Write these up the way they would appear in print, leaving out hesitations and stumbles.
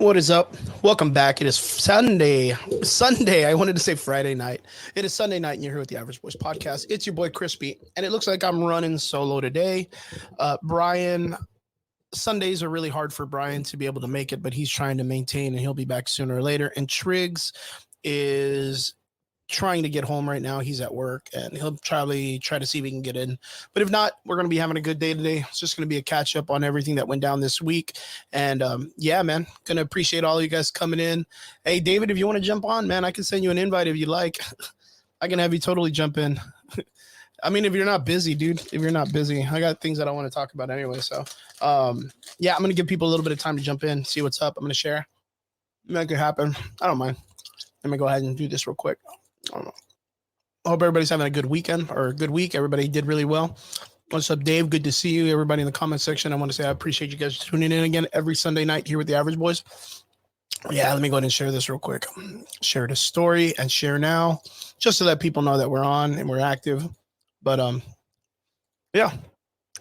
What is up? Welcome back. It is Sunday. Sunday. I wanted to say Friday night. It is Sunday night, and you're here with the Average Boys podcast. It's your boy Crispy, and it looks like I'm running solo today. Brian, Sundays are really hard for Brian to be able to make it, but he's trying to maintain, and he'll be back sooner or later. And Triggs is trying to get home right now. He's at work, and he'll probably try to see if he can get in. But if not, we're going to be having a good day today. It's just going to be a catch up on everything that went down this week. And yeah, man, going to appreciate all of you guys coming in. Hey, David, if you want to jump on, man, I can send you an invite if you like. I can have you totally jump in. I mean, if you're not busy, dude, if you're not busy, I got things that I want to talk about anyway. So, yeah, I'm going to give people a little bit of time to jump in, see what's up. I'm going to share. Make it happen. I don't mind. Let me go ahead and do this real quick. I don't know. I hope everybody's having a good weekend or a good week. Everybody did really well. What's up, Dave? Good to see you. Everybody in the comment section. I want to say I appreciate you guys tuning in again every Sunday night here with the Average Boys. Yeah, let me go ahead and share this real quick. Share the story and share now, just to let people know that we're on and we're active. But yeah,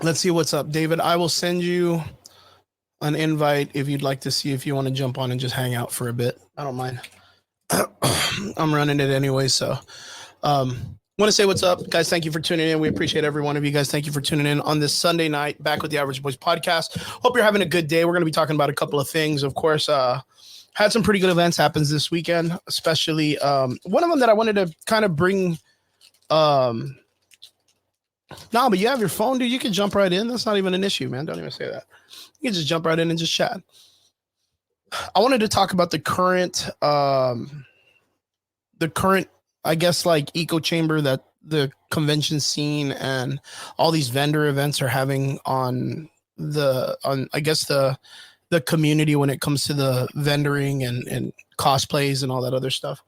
let's see what's up, David. I will send you an invite if you'd like to see if you want to jump on and just hang out for a bit. I don't mind. I'm running it anyway, so want to say what's up, guys. Thank you for tuning in. We appreciate every one of you guys. Thank you for tuning in on this Sunday night back with the Average Boys podcast. Hope you're having a good day. We're going to be talking about a couple of things. Of course, had some pretty good events happens this weekend, especially one of them that I wanted to kind of bring. But you have your phone, dude. You can jump right in. That's not even an issue, man. Don't even say that. You can just jump right in and just chat. I wanted to talk about the current, I guess, like echo chamber that the convention scene and all these vendor events are having on I guess the community when it comes to the vendoring and cosplays and all that other stuff.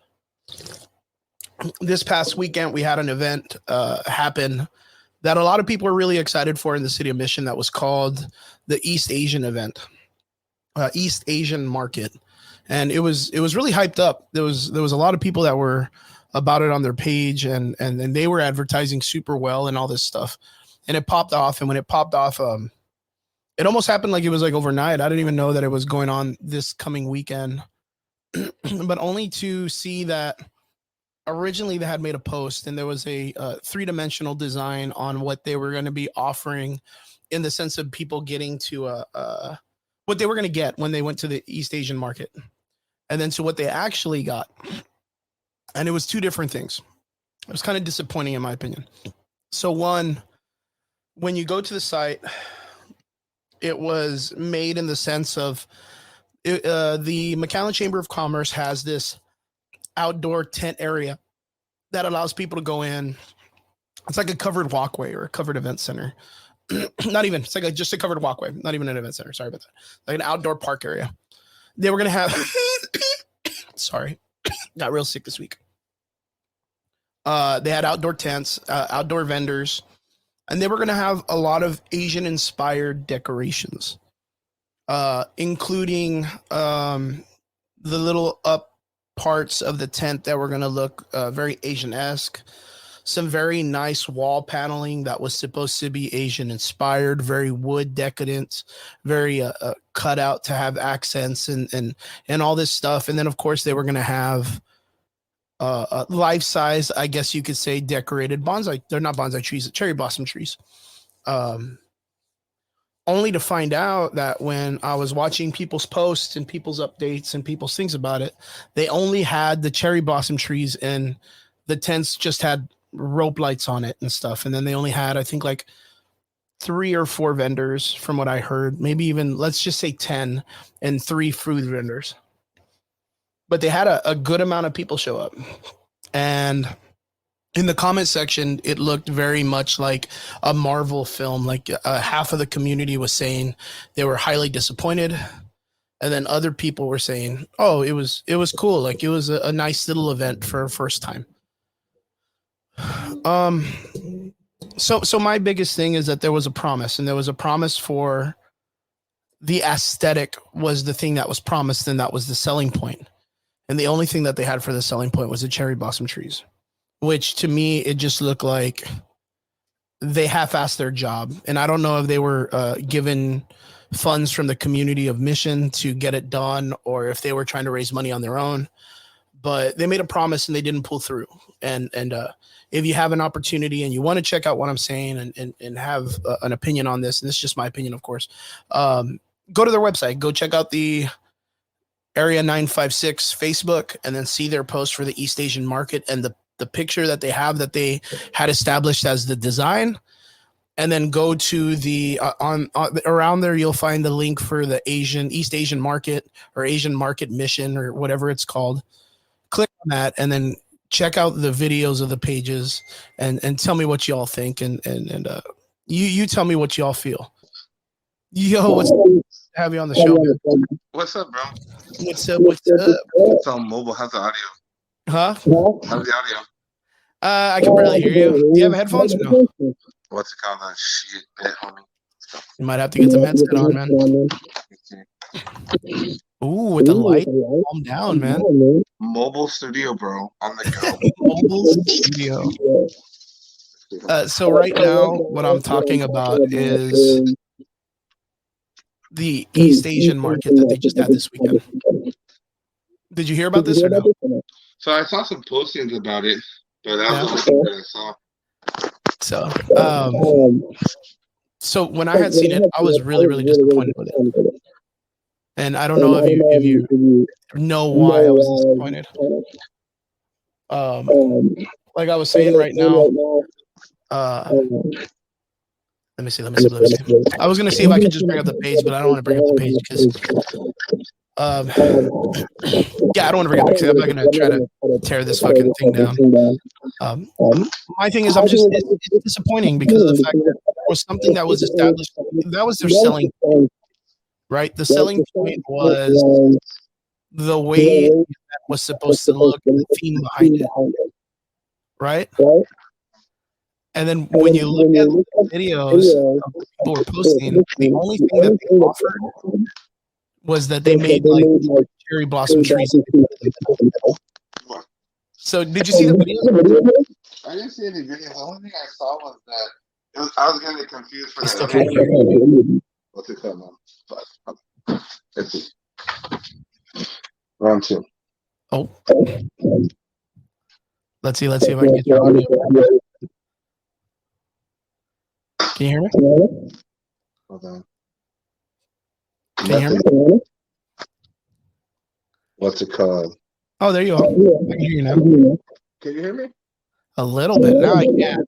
This past weekend, we had an event happen that a lot of people are really excited for in the city of Mission that was called the East Asian event. East Asian market, and it was really hyped up. There was a lot of people that were about it on their page, and they were advertising super well and all this stuff, and it popped off. And when it popped off, it almost happened like it was like overnight. I didn't even know that it was going on this coming weekend, but only to see that originally they had made a post and there was a three-dimensional design on what they were going to be offering in the sense of people getting to what they were going to get when they went to the East Asian market, and then to what they actually got. And it was two different things. It was kind of disappointing in my opinion. So one, when you go to the site, it was made in the sense of the McAllen Chamber of Commerce has this outdoor tent area that allows people to go in. It's like a covered walkway or a covered event center. Not even, it's like just a covered walkway, not even an event center. Sorry about that. Like an outdoor park area. They were going to have, sorry, got real sick this week. They had outdoor tents, outdoor vendors, and they were going to have a lot of Asian inspired decorations, including the little up parts of the tent that were going to look very Asian-esque. Some very nice wall paneling that was supposed to be Asian inspired, very wood decadent, very cut out to have accents and all this stuff. And then of course they were going to have life size, I guess you could say, decorated bonsai. They're not bonsai trees, cherry blossom trees. Only to find out that when I was watching people's posts and people's updates and people's things about it, they only had the cherry blossom trees and the tents just had rope lights on it and stuff. And then they only had, I think, like 3 or 4 vendors from what I heard, maybe even, let's just say 10, and 3 food vendors. But they had a good amount of people show up. And in the comment section, it looked very much like a Marvel film. Like half of the community was saying they were highly disappointed. And then other people were saying, oh, it was cool. Like it was a nice little event for a first time. So my biggest thing is that there was a promise, and there was a promise for the aesthetic was the thing that was promised, and that was the selling point. And the only thing that they had for the selling point was the cherry blossom trees, which to me, it just looked like they half-assed their job. And I don't know if they were given funds from the community of Mission to get it done, or if they were trying to raise money on their own. But they made a promise and they didn't pull through. And if you have an opportunity and you want to check out what I'm saying and have an opinion on this, and this is just my opinion, of course, go to their website, go check out the Area 956 Facebook, and then see their post for the East Asian market and the picture that they have that they had established as the design. And then go to the on around there, you'll find the link for the East Asian market or Asian market mission or whatever it's called. Click on that and then check out the videos of the pages and tell me what y'all think and you tell me what y'all feel. Yo, what's up? Have you on the show, man? What's up, bro? What's up? What's up? It's on mobile. How's the audio? Huh? How's the audio? I can barely hear you. Do you have headphones or no? What's it called? Shit, bet, homie. You might have to get some headset on, man. Ooh, with the light, calm down, man. Mobile studio, bro. On the go. Mobile studio. So right now, what I'm talking about is the East Asian market that they just had this weekend. Did you hear about this or no? So I saw some postings about it, but that was the only thing that I saw. So when I had seen it, I was really, really disappointed with it. And I don't know if you know why I was disappointed. Like I was saying right now, let me see. I was gonna see if I could just bring up the page, but I don't want to bring up the page because yeah, I don't want to bring up the page. I'm not gonna try to tear this fucking thing down. My thing is it's disappointing because of the fact that there was something that was established. That was their selling point, right? The selling point was the way it was supposed to look, the theme behind it, right? And then when you look at the videos people were posting, the only thing that they offered was that they made like cherry blossom trees. So did you see the video? I didn't see any video. The only thing I saw was that I was getting confused for that. What's it called, man? Let's see. Round two. Oh. Let's see if I can get your audio. Can you hear me? Hold on. Can you hear me? What's it called? Oh, there you are. I can hear you now. Can you hear me? A little bit. Now I can.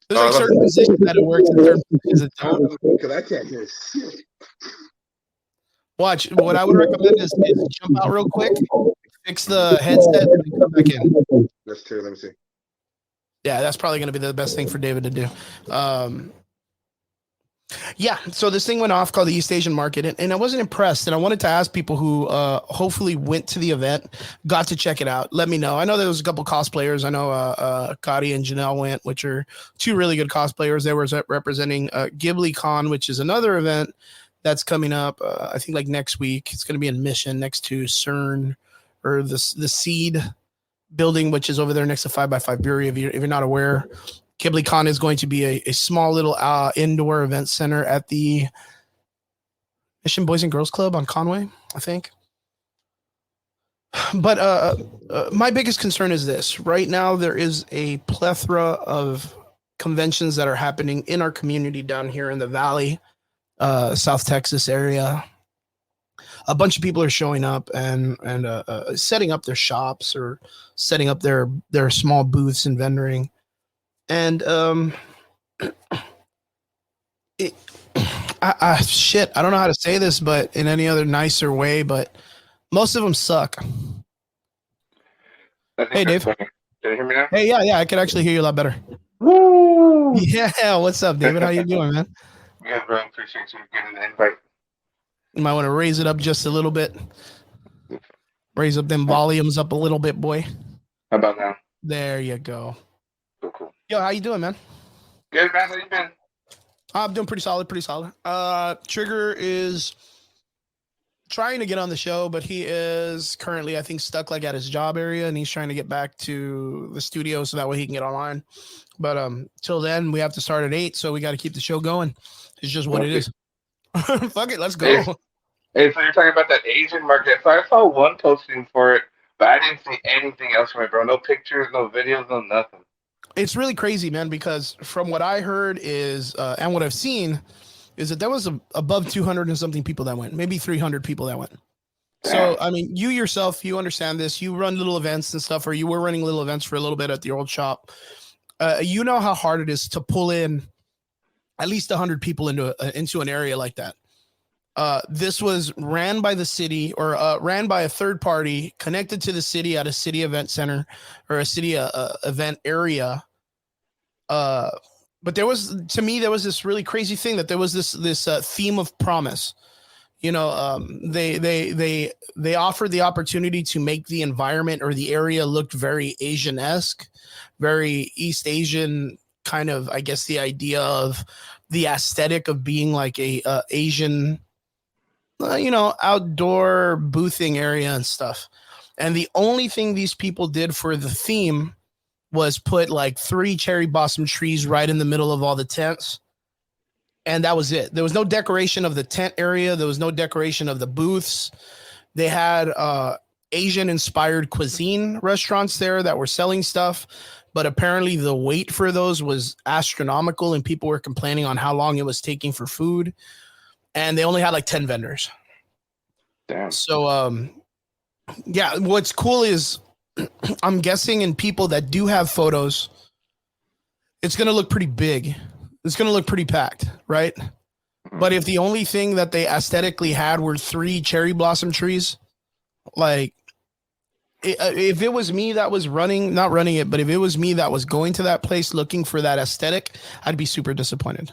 There's like certain positions that it works and certain positions it don't. Because I can't hear shit. Watch. What I would recommend is jump out real quick, fix the headset, and then come back in. That's true. Let me see. Yeah, that's probably going to be the best thing for David to do. Yeah, so this thing went off called the East Asian Market, and I wasn't impressed. And I wanted to ask people who hopefully went to the event, got to check it out. Let me know. I know there was a couple cosplayers. I know Kari and Janelle went, which are two really good cosplayers. They were representing GhibliCon, which is another event that's coming up. I think like next week. It's going to be in Mission next to CERN or the Seed building, which is over there next to 5x5 Brewery. If you're not aware. GhibliCon is going to be a small little indoor event center at the Mission Boys and Girls Club on Conway, I think. But my biggest concern is this. Right now, there is a plethora of conventions that are happening in our community down here in the Valley, South Texas area. A bunch of people are showing up and setting up their shops or setting up their small booths and vendoring. And shit, I don't know how to say this, but in any other nicer way, but most of them suck. Hey, Dave. Can you hear me now? Hey, yeah, I can actually hear you a lot better. Woo! Yeah, what's up, David? How you doing, man? Good, bro. Appreciate you getting the invite. You might want to raise it up just a little bit. Raise up them volumes up a little bit, boy. How about now? There you go. Cool. Yo, how you doing, man? Good, man. How you been? I'm doing pretty solid. Trigger is trying to get on the show, but he is currently, I think, stuck like at his job area, and he's trying to get back to the studio so that way he can get online. But till then, we have to start at 8, so we got to keep the show going. It's just what it is. Fuck it, let's Hey, go. hey, so you're talking about that Asian market. So I saw one posting for it, but I didn't see anything else from it, bro. No pictures, no videos, no nothing. It's really crazy, man, because from what I heard is, and what I've seen is that there was above 200 and something people that went, maybe 300 people that went. So, Damn. I mean, you yourself, you understand this. You run little events and stuff, or you were running little events for a little bit at the old shop. You know how hard it is to pull in at least 100 people into an area like that. This was ran by the city or ran by a third party connected to the city at a city event center or a city event area. But there was, to me, there was this really crazy thing that there was this theme of promise. You know, they offered the opportunity to make the environment or the area look very Asian-esque, very East Asian kind of. I guess the idea of the aesthetic of being like a Asian, outdoor boothing area and stuff. And the only thing these people did for the theme was put like 3 cherry blossom trees right in the middle of all the tents. And that was it. There was no decoration of the tent area. There was no decoration of the booths. They had Asian inspired cuisine restaurants there that were selling stuff. But apparently the wait for those was astronomical and people were complaining on how long it was taking for food. And they only had like 10 vendors. Damn. So, yeah, what's cool is I'm guessing in people that do have photos, it's going to look pretty big. It's going to look pretty packed, right? But if the only thing that they aesthetically had were 3 cherry blossom trees, like if it was me that was not running it, but if it was me that was going to that place looking for that aesthetic, I'd be super disappointed.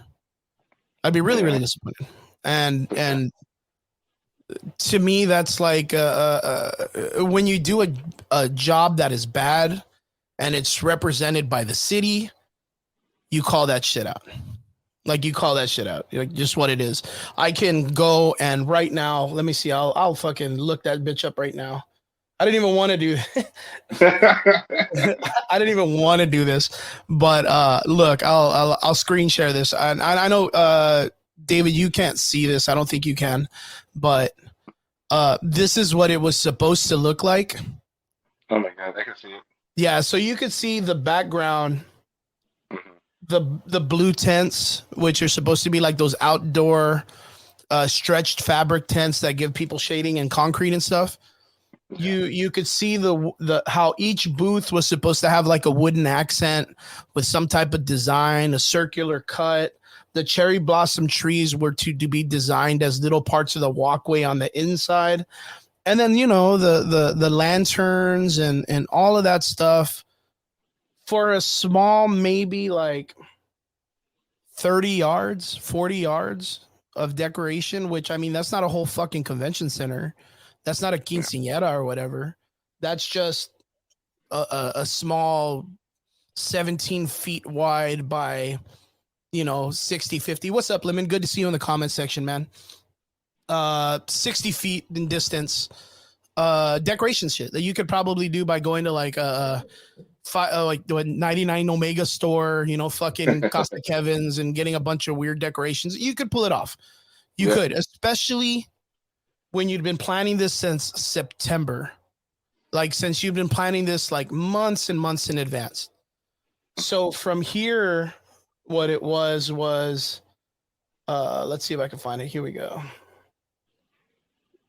I'd be really, really disappointed. And to me, that's like when you do a job that is bad and it's represented by the city, you call that shit out. Like you call that shit out. Like just what it is. I can go and right now, let me see. I'll fucking look that bitch up right now. I didn't even want to do I didn't even want to do this, but look, I'll screen share this. And I know David, you can't see this. I don't think you can, but this is what it was supposed to look like. Oh my god, I can see it. Yeah, so you could see the background, the blue tents, which are supposed to be like those outdoor stretched fabric tents that give people shading and concrete and stuff. You could see the how each booth was supposed to have like a wooden accent with some type of design, a circular cut. The cherry blossom trees were to be designed as little parts of the walkway on the inside. And then, the lanterns and all of that stuff for a small, maybe like 30 yards, 40 yards of decoration, which I mean, that's not a whole fucking convention center. That's not a quinceañera or whatever. That's just a small 17 feet wide by, 60, 50. What's up, Lemon? Good to see you in the comment section, man. 60 feet in distance. Decoration shit that you could probably do by going to like like the 99 Omega store, fucking Costa Kevin's and getting a bunch of weird decorations. You could pull it off. You could, especially when you'd been planning this since September, like since you've been planning this like months and months in advance. So from here, what it was, let's see if I can find it. Here we go.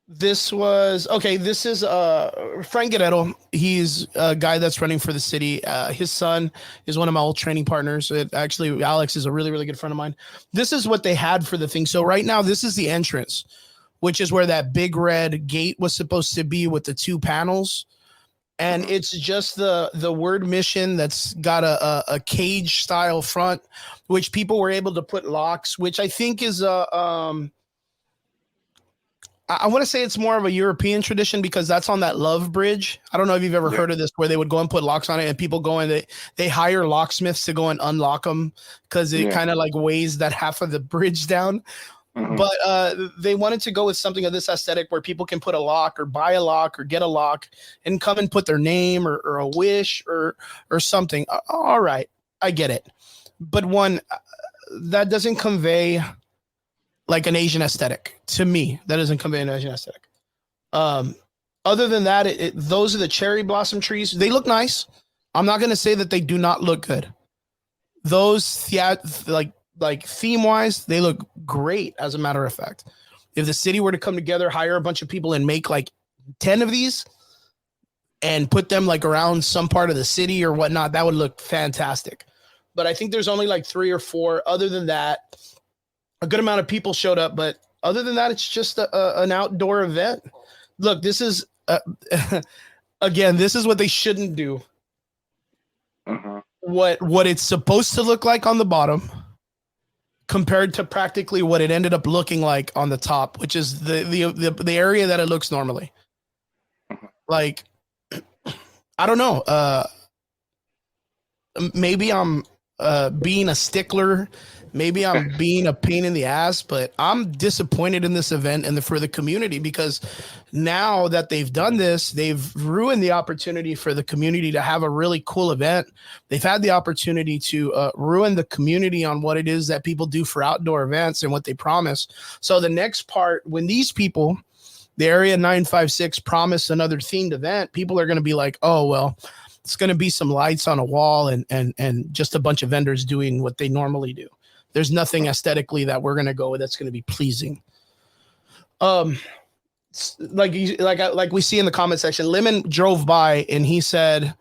This is Frank Guerrero. He's a guy that's running for the city. His son is one of my old training partners. Actually, Alex is a really, really good friend of mine. This is what they had for the thing. So right now, this is the entrance, which is where that big red gate was supposed to be with the 2 panels. And it's just the word mission that's got a cage style front, which people were able to put locks, which I think is I want to say it's more of a European tradition because that's on that Love Bridge. I don't know if you've ever heard of this, where they would go and put locks on it, and people go and they hire locksmiths to go and unlock them because it kind of like weighs that half of the bridge down. But they wanted to go with something of this aesthetic where people can put a lock or buy a lock or get a lock and come and put their name or a wish or something. All right, I get it. But one, that doesn't convey like an Asian aesthetic to me. That doesn't convey an Asian aesthetic. Other than that, those are the cherry blossom trees. They look nice. I'm not going to say that they do not look good. Those like theme wise, they look great. As a matter of fact, if the city were to come together, hire a bunch of people and make like 10 of these and put them like around some part of the city or whatnot, that would look fantastic. But I think there's only like 3 or 4. Other than that, a good amount of people showed up, but other than that, it's just an outdoor event. Look, this is again, this is what they shouldn't do. What it's supposed to look like on the bottom compared to practically what it ended up looking like on the top, which is the area that it looks normally. Like, I don't know. Maybe I'm being a stickler. Maybe I'm being a pain in the ass, but I'm disappointed in this event and for the community, because now that they've done this, they've ruined the opportunity for the community to have a really cool event. They've had the opportunity to ruin the community on what it is that people do for outdoor events and what they promise. So the next part, when these people, the Area 956, promise another themed event, people are going to be like, oh, well, it's going to be some lights on a wall and just a bunch of vendors doing what they normally do. There's nothing aesthetically that we're going to go with that's going to be pleasing. Like we see in the comment section, Lemon drove by and he said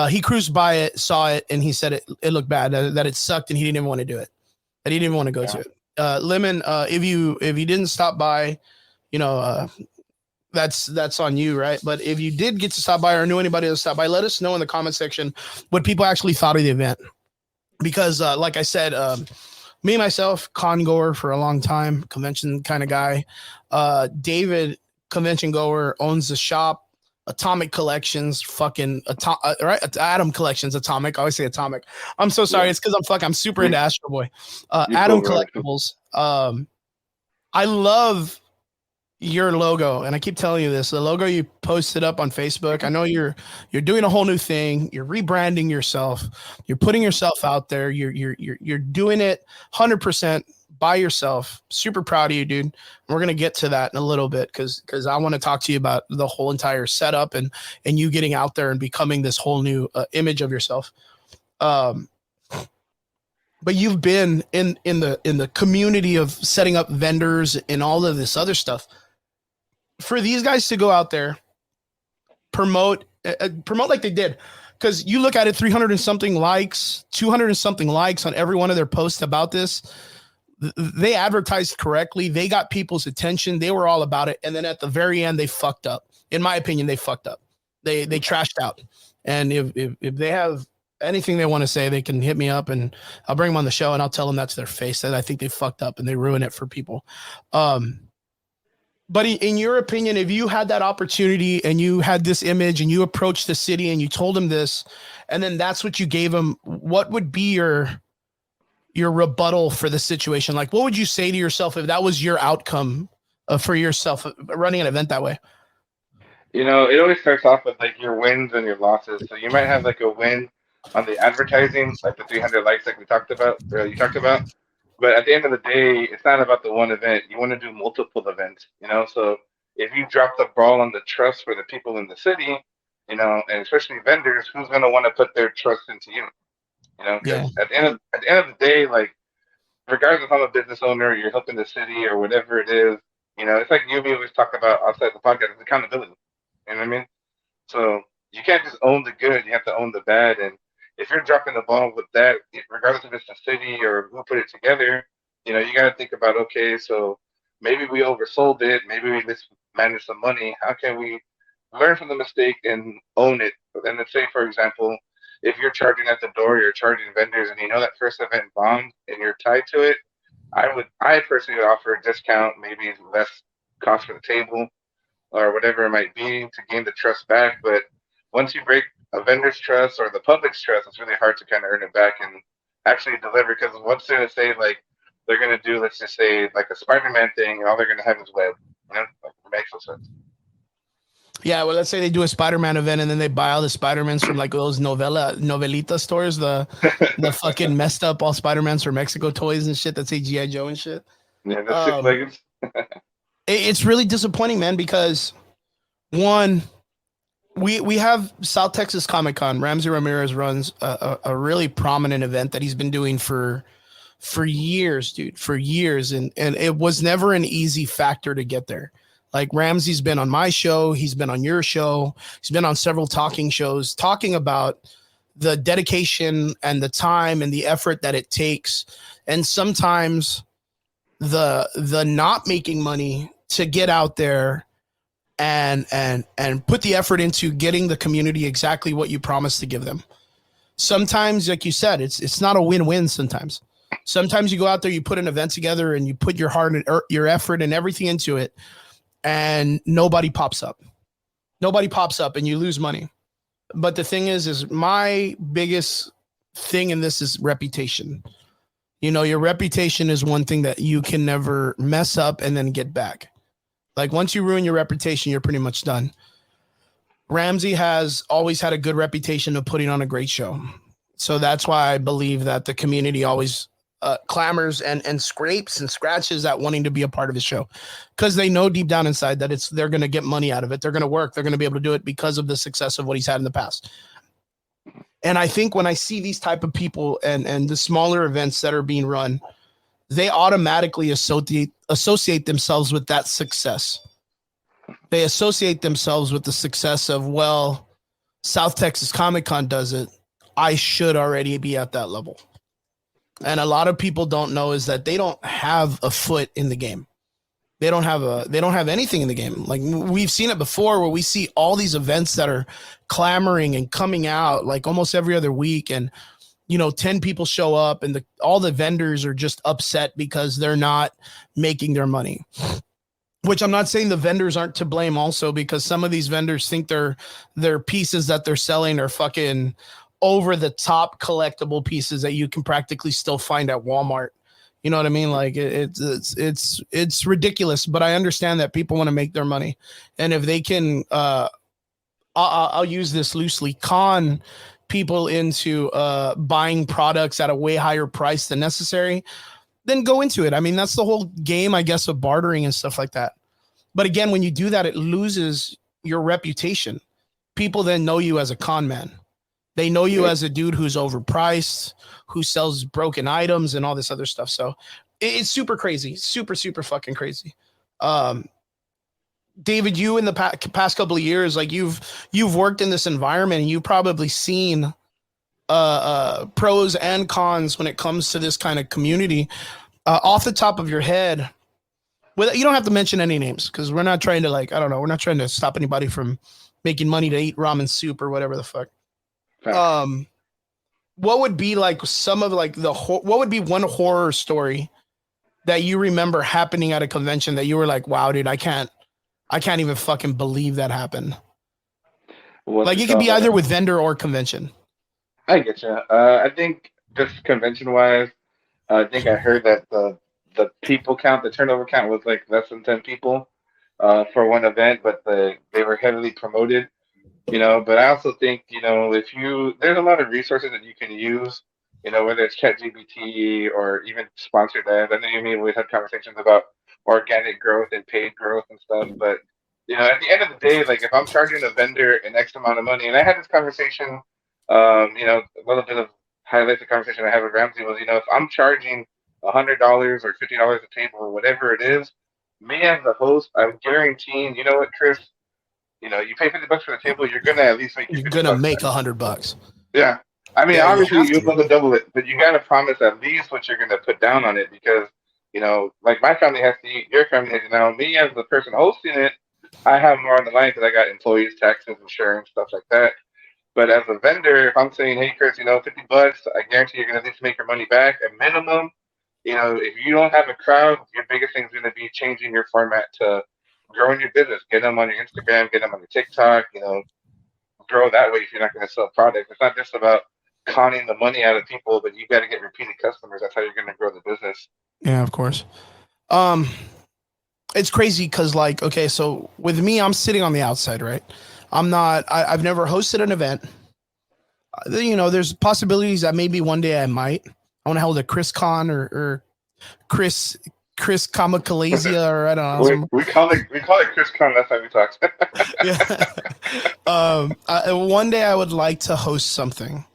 he cruised by it, saw it, and he said it looked bad, that it sucked, and he didn't even want to do it. That he didn't even want to go to it. Lemon, if you didn't stop by, that's on you, right? But if you did get to stop by or knew anybody that stopped by, let us know in the comment section what people actually thought of the event. Because like I said, me, myself, con goer for a long time, convention kind of guy. David, convention goer, owns the shop, Atomic Collections, right? Atom Collections, Atomic. I always say Atomic. I'm so sorry. Yeah. It's because I'm super into Astro Boy. Atom Collectibles. I love your logo, and I keep telling you this, the logo you posted up on Facebook. I know you're doing a whole new thing. You're rebranding yourself. You're putting yourself out there. You're doing it 100% by yourself. Super proud of you, dude. We're gonna get to that in a little bit because I want to talk to you about the whole entire setup and you getting out there and becoming this whole new image of yourself. But you've been in the community of setting up vendors and all of this other stuff. For these guys to go out there, promote like they did, because you look at it, 300 and something likes, 200 and something likes on every one of their posts about this. They advertised correctly. They got people's attention. They were all about it. And then at the very end, they fucked up. In my opinion, they fucked up. They trashed out. And if they have anything they want to say, they can hit me up and I'll bring them on the show and I'll tell them that's their face, that I think they fucked up and they ruined it for people. But in your opinion, if you had that opportunity and you had this image and you approached the city and you told them this, and then that's what you gave them, what would be your rebuttal for the situation? Like, what would you say to yourself if that was your outcome for yourself running an event that way? It always starts off with like your wins and your losses. So you might have like a win on the advertising, like the 300 likes like you talked about. But at the end of the day, it's not about the one event. You want to do multiple events, So if you drop the ball on the trust for the people in the city, and especially vendors, who's going to want to put their trust into you? Because at the end of the day, like, regardless if I'm a business owner, you're helping the city or whatever it is, it's like you and me always talk about outside the podcast, it's accountability. You know what I mean? So you can't just own the good; you have to own the bad. And if you're dropping the ball with that, regardless if it's the city or who put it together, you got to think about, okay, so maybe we oversold it, maybe we mismanaged some money. How can we learn from the mistake and own it? And let's say, for example, if you're charging at the door, you're charging vendors, and that first event bombed and you're tied to it, I personally would offer a discount, maybe less cost for the table or whatever it might be to gain the trust back. But once you break a vendor's trust or the public's trust, it's really hard to kind of earn it back and actually deliver. Because once they're going to say, like, they're going to do, let's just say, like a Spider-Man thing, and all they're going to have is web. Like, it makes no sense. Yeah, well, let's say they do a Spider-Man event and then they buy all the Spider-Mans from like those novelita stores, the fucking messed up all Spider-Mans from Mexico toys and shit that say G.I. Joe and shit. Yeah, the six Um, leggeds. it's really disappointing, man, because one, we have South Texas Comic Con. Ramsey Ramirez runs a really prominent event that he's been doing for years, dude, for years, and it was never an easy factor to get there. Like Ramsey's been on my show, he's been on your show, he's been on several talking shows talking about the dedication and the time and the effort that it takes, and sometimes the not making money to get out there and put the effort into getting the community exactly what you promised to give them. Sometimes, like you said, it's not a win-win. Sometimes you go out there, you put an event together, and you put your heart and your effort and everything into it, and nobody pops up. Nobody pops up, and you lose money. But the thing is my biggest thing in this is reputation. You know, your reputation is one thing that you can never mess up and then get back. Like once you ruin your reputation, you're pretty much done. Ramsey has always had a good reputation of putting on a great show. So that's why I believe that the community always clamors and scrapes and scratches at wanting to be a part of his show, because they know deep down inside that they're going to get money out of it. They're going to work. They're going to be able to do it because of the success of what he's had in the past. And I think when I see these type of people and the smaller events that are being run, they automatically associate themselves with that success. They associate themselves with the success of, well, South Texas Comic Con does it, I should already be at that level. And a lot of people don't know is that they don't have a foot in the game. They don't have anything in the game. Like we've seen it before where we see all these events that are clamoring and coming out like almost every other week, and 10 people show up and all the vendors are just upset because they're not making their money. Which I'm not saying the vendors aren't to blame also, because some of these vendors think their pieces that they're selling are fucking over the top collectible pieces that you can practically still find at Walmart. You know what I mean? Like it's ridiculous, but I understand that people want to make their money. And if they can, I'll use this loosely, con people into buying products at a way higher price than necessary, then go into it. I mean, that's the whole game, I guess, of bartering and stuff like that. But again, when you do that, it loses your reputation. People then know you as a con man. They know you as a dude who's overpriced, who sells broken items and all this other stuff. So it's super crazy, super, super fucking crazy. David, you in the past couple of years, like you've worked in this environment, and you've probably seen pros and cons when it comes to this kind of community. Off the top of your head, you don't have to mention any names, because we're not trying to we're not trying to stop anybody from making money to eat ramen soup or whatever the fuck. What would be like some of like what would be one horror story that you remember happening at a convention that you were like, wow, dude, I can't even fucking believe that happened. Like it could be either with vendor or convention. I get you. I think just convention wise, I think I heard that the people count, the turnover count was like less than 10 people for one event, but they were heavily promoted. But I also think, there's a lot of resources that you can use, whether it's ChatGPT or even sponsored ads. I know you mean we've had conversations about organic growth and paid growth and stuff, but at the end of the day, like if I'm charging a vendor an X amount of money, and I had this conversation, a little bit of highlights the conversation I had with Ramsey was, if I'm charging $100 or $50 a table or whatever it is, me as the host, I'm guaranteeing, you know what, Chris, you pay $50 for the table, you're gonna at least make you're gonna make $100. Yeah, I mean, yeah, obviously you'd love to double it, but you gotta promise at least what you're gonna put down on it, because like my family has to eat, your family has to. Now, me as the person hosting it, I have more on the line because I got employees, taxes, insurance, stuff like that. But as a vendor, if I'm saying, hey, Chris, $50, I guarantee you're gonna at least make your money back at minimum. If you don't have a crowd, your biggest thing is gonna be changing your format to growing your business, get them on your Instagram, get them on your TikTok, grow that way if you're not going to sell products. It's not just about conning the money out of people, but you got to get repeated customers. That's how you're going to grow the business. Yeah, of course. It's crazy because okay, so with me, I'm sitting on the outside, right? I've never hosted an event. There's possibilities that maybe one day I might. I want to hold a Chris Con or Chris Chris Kamikalasia, or I don't know. We call it Chris Con. That's how we talk. Yeah. One day I would like to host something,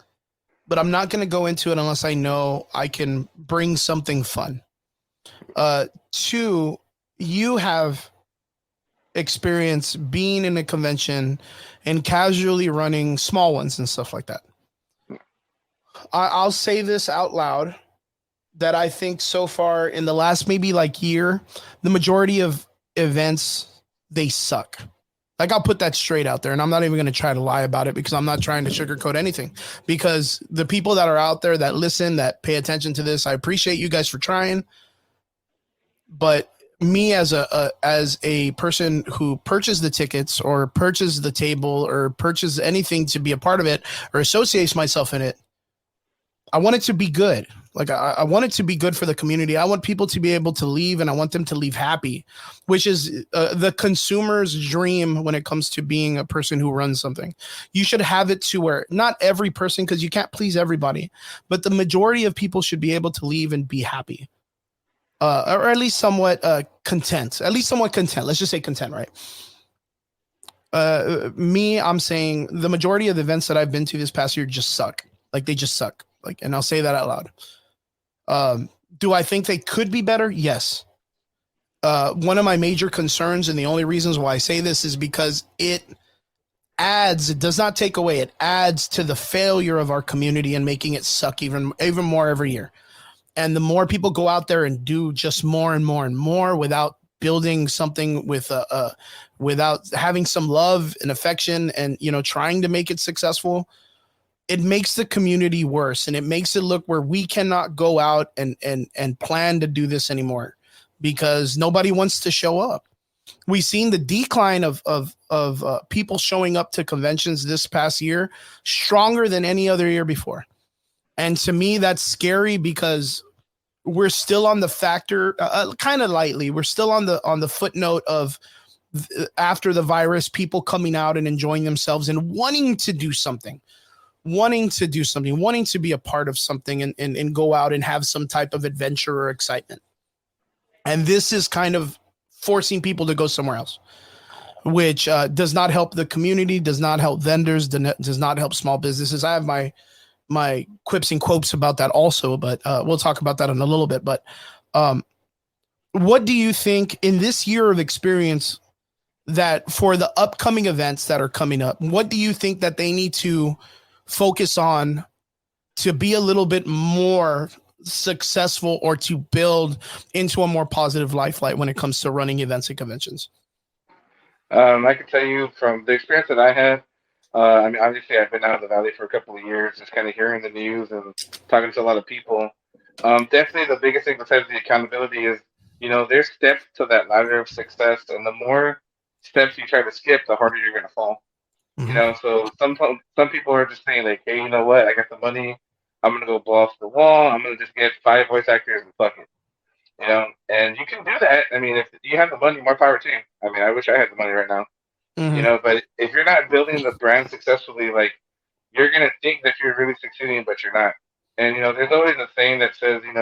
but I'm not going to go into it unless I know I can bring something fun. Two, you have experience being in a convention and casually running small ones and stuff like that. I'll say this out loud that I think so far in the last maybe like year, the majority of events, they suck. Like, I'll put that straight out there, and I'm not even going to try to lie about it because I'm not trying to sugarcoat anything. Because the people that are out there that listen, that pay attention to this, I appreciate you guys for trying. But me as a person who purchased the tickets or purchased the table or purchased anything to be a part of it or associates myself in it, I want it to be good. Like, I want it to be good for the community. I want people to be able to leave, and I want them to leave happy, which is the consumer's dream when it comes to being a person who runs something. You should have it to where not every person, because you can't please everybody, but the majority of people should be able to leave and be happy, or at least somewhat content. At least somewhat content. Let's just say content, right? I'm saying the majority of the events that I've been to this past year just suck. Like, they just suck. Like, and I'll say that out loud. Do I think they could be better? Yes. One of my major concerns, and the only reasons why I say this, is because it does not take away, it adds to the failure of our community and making it suck even more every year. And the more people go out there and do just more and more and more without building something without having some love and affection and, trying to make it successful, it makes the community worse, and it makes it look where we cannot go out and plan to do this anymore because nobody wants to show up. We've seen the decline of people showing up to conventions this past year stronger than any other year before. And to me, that's scary because we're still on the factor, kind of lightly, we're still on the footnote of after the virus, people coming out and enjoying themselves and wanting to be a part of something and go out and have some type of adventure or excitement. And this is kind of forcing people to go somewhere else, which does not help the community, does not help vendors, does not help small businesses. I have my quips and quotes about that also, but we'll talk about that in a little bit. But what do you think in this year of experience that for the upcoming events that are coming up, what do you think that they need to focus on to be a little bit more successful or to build into a more positive lifeline when it comes to running events and conventions? I can tell you from the experience that I had. I mean, obviously, I've been out of the valley for a couple of years, just kind of hearing the news and talking to a lot of people. Definitely, the biggest thing besides the accountability is, there's steps to that ladder of success, and the more steps you try to skip, the harder you're going to fall. So some people are just saying like, hey, you know what? I got the money. I'm gonna go blow off the wall. I'm gonna just get 5 voice actors and fuck it. And you can do that. I mean, if you have the money, more power to you. I mean, I wish I had the money right now. Mm-hmm. But if you're not building the brand successfully, like you're gonna think that you're really succeeding, but you're not. And there's always a saying that says, you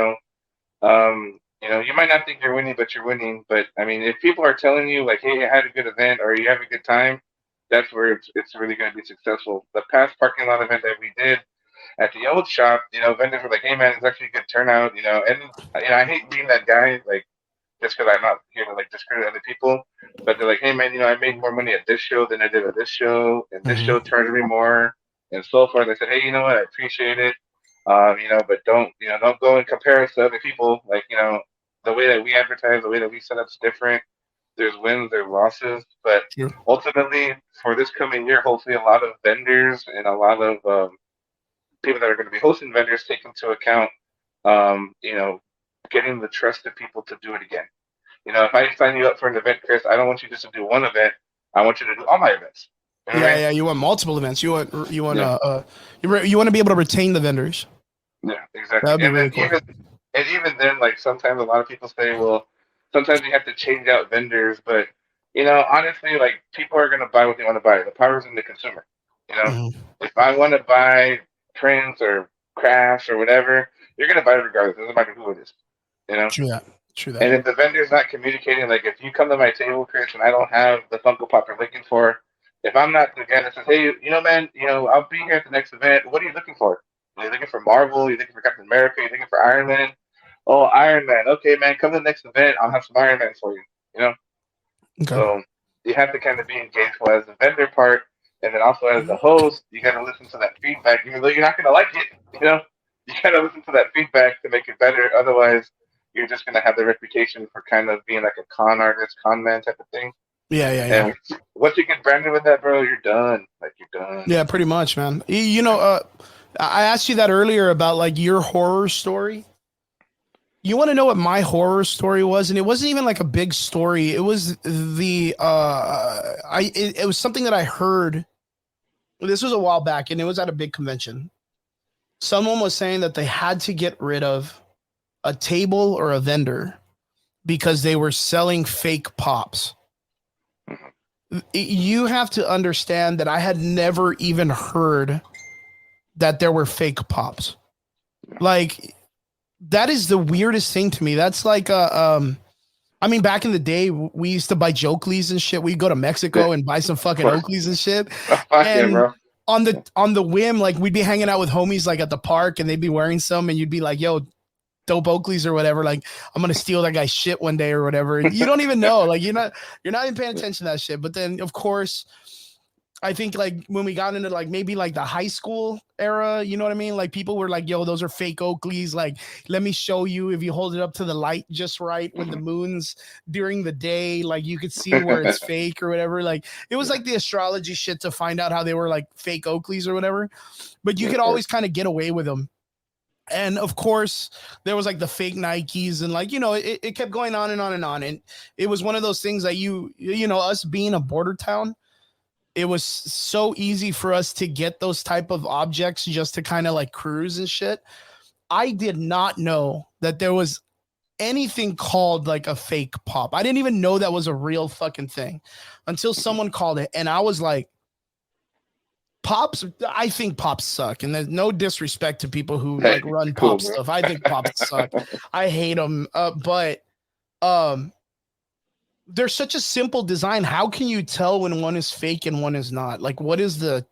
might not think you're winning, but you're winning. But I mean, if people are telling you like, hey, I had a good event or you have a good time, that's where it's really going to be successful. The past parking lot event that we did at the old shop, vendors were like, "Hey man, it's actually a good turnout," and I hate being that guy, like just because I'm not here to like discredit other people, but they're like, "Hey man, I made more money at this show than I did at this show, and this show Mm-hmm. charged me more, and so forth." I said, "Hey, you know what? I appreciate it, but don't go and compare us to other people. Like, the way that we advertise, the way that we set up is different. There's wins, there's losses, but Sure. ultimately for this coming year, hopefully a lot of vendors and a lot of people that are going to be hosting vendors take into account, um, you know, getting the trust of people to do it again. If I sign you up for an event, Chris, I don't want you just to do one event. I want you to do all my events. You know what I Yeah, mean? yeah. You want multiple events. Yeah, You want to be able to retain the vendors. yeah, exactly. That'd be really cool. And even then, like sometimes a lot of people say, well, sometimes you have to change out vendors, but honestly, like people are gonna buy what they want to buy. The power's in the consumer. You know, Mm-hmm. if I want to buy prints or crafts or whatever, you're gonna buy it regardless. It doesn't matter who it is. You know, True that. True And that. if the vendor's not communicating, like if you come to my table, Chris, and I don't have the Funko Pop you're looking for, if I'm not the guy that says, hey, man, I'll be here at the next event. What are you looking for? Are you looking for Marvel? Are you looking for Captain America? Are you looking for Iron Man? Oh, Iron Man. Okay, man, come to the next event. I'll have some Iron Man for you. You know? Okay. So you have to kind of be engageful as the vendor part, and then also as the host, you got to listen to that feedback, even though you're not going to like it. You got to listen to that feedback to make it better. Otherwise, you're just going to have the reputation for kind of being like a con artist, con man type of thing. Yeah, yeah, yeah. And once you get branded with that, bro, you're done. Like you're done. Yeah, pretty much, man. I asked you that earlier about like your horror story. You want to know what my horror story was, and it wasn't even like a big story. It was it was something that I heard. This was a while back, and it was at a big convention. Someone was saying that they had to get rid of a table or a vendor because they were selling fake pops. You have to understand that I had never even heard that there were fake pops. Like, that is the weirdest thing to me. That's like I mean, back in the day, we used to buy Jokleys and shit. We'd go to Mexico and buy some fucking Oakleys and shit. Fuck yeah, And bro. on the whim, like we'd be hanging out with homies like at the park, and they'd be wearing some, and you'd be like, "Yo, dope Oakleys or whatever." Like, I'm gonna steal that guy's shit one day or whatever. You don't even know. Like, you're not even paying attention to that shit. But then, of course, I think like when we got into like maybe like the high school era, you know what I mean? Like people were like, yo, those are fake Oakleys. Like, let me show you if you hold it up to the light just right when the moon's during the day, like you could see where it's fake or whatever. Like it was like the astrology shit to find out how they were like fake Oakleys or whatever. But you could always kind of get away with them. And of course, there was like the fake Nikes and like, it kept going on and on and on. And it was one of those things that us being a border town, it was so easy for us to get those type of objects just to kind of like cruise and shit. I did not know that there was anything called like a fake pop. I didn't even know that was a real fucking thing until someone called it. And I was like, I think pops suck. And there's no disrespect to people who like run pop stuff. I think pops suck. I hate them. But they're such a simple design. How can you tell when one is fake and one is not? Like, what's the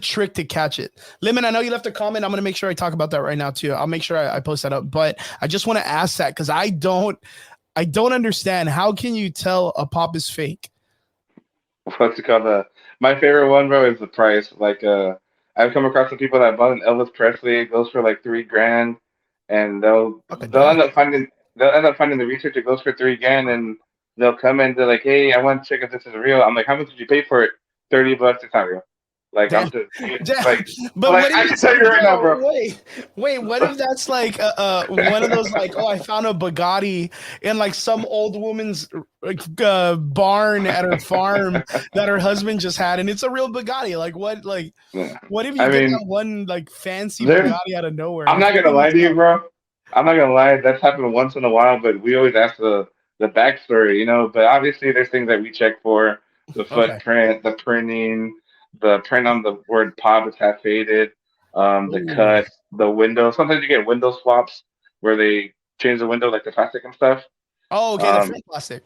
trick to catch it? Lemon, I know you left a comment. I'm going to make sure I talk about that right now too. I'll make sure I post that up, but I just want to ask that because I don't understand. How can you tell a pop is fake? What's it called? My favorite one, bro, is the price. Like, I've come across some people that bought an Elvis Presley. It goes for like $3,000, and they'll end up finding the research. It goes for $3,000, and they'll come in. They're like, "Hey, I want to check if this is real." I'm like, "How much did you pay for it?" $30. It's not real. Like Damn. I'm just Damn. like, But like what I if can it's tell you right now, bro. wait, what if that's like one of those like, oh, I found a Bugatti in like some old woman's barn at her farm that her husband just had, and it's a real Bugatti. Yeah. What if you I get mean, that one like fancy there's. Bugatti out of nowhere? I'm Like, not what gonna do you lie to you, tell? bro. I'm not gonna lie. That's happened once in a while, but we always ask the backstory, But obviously, there's things that we check for: the Okay. footprint, the printing, the print on the word "pop" is half faded, the Ooh. cut, the window. Sometimes you get window swaps where they change the window, like the plastic and stuff. Oh, okay, the Um, front plastic.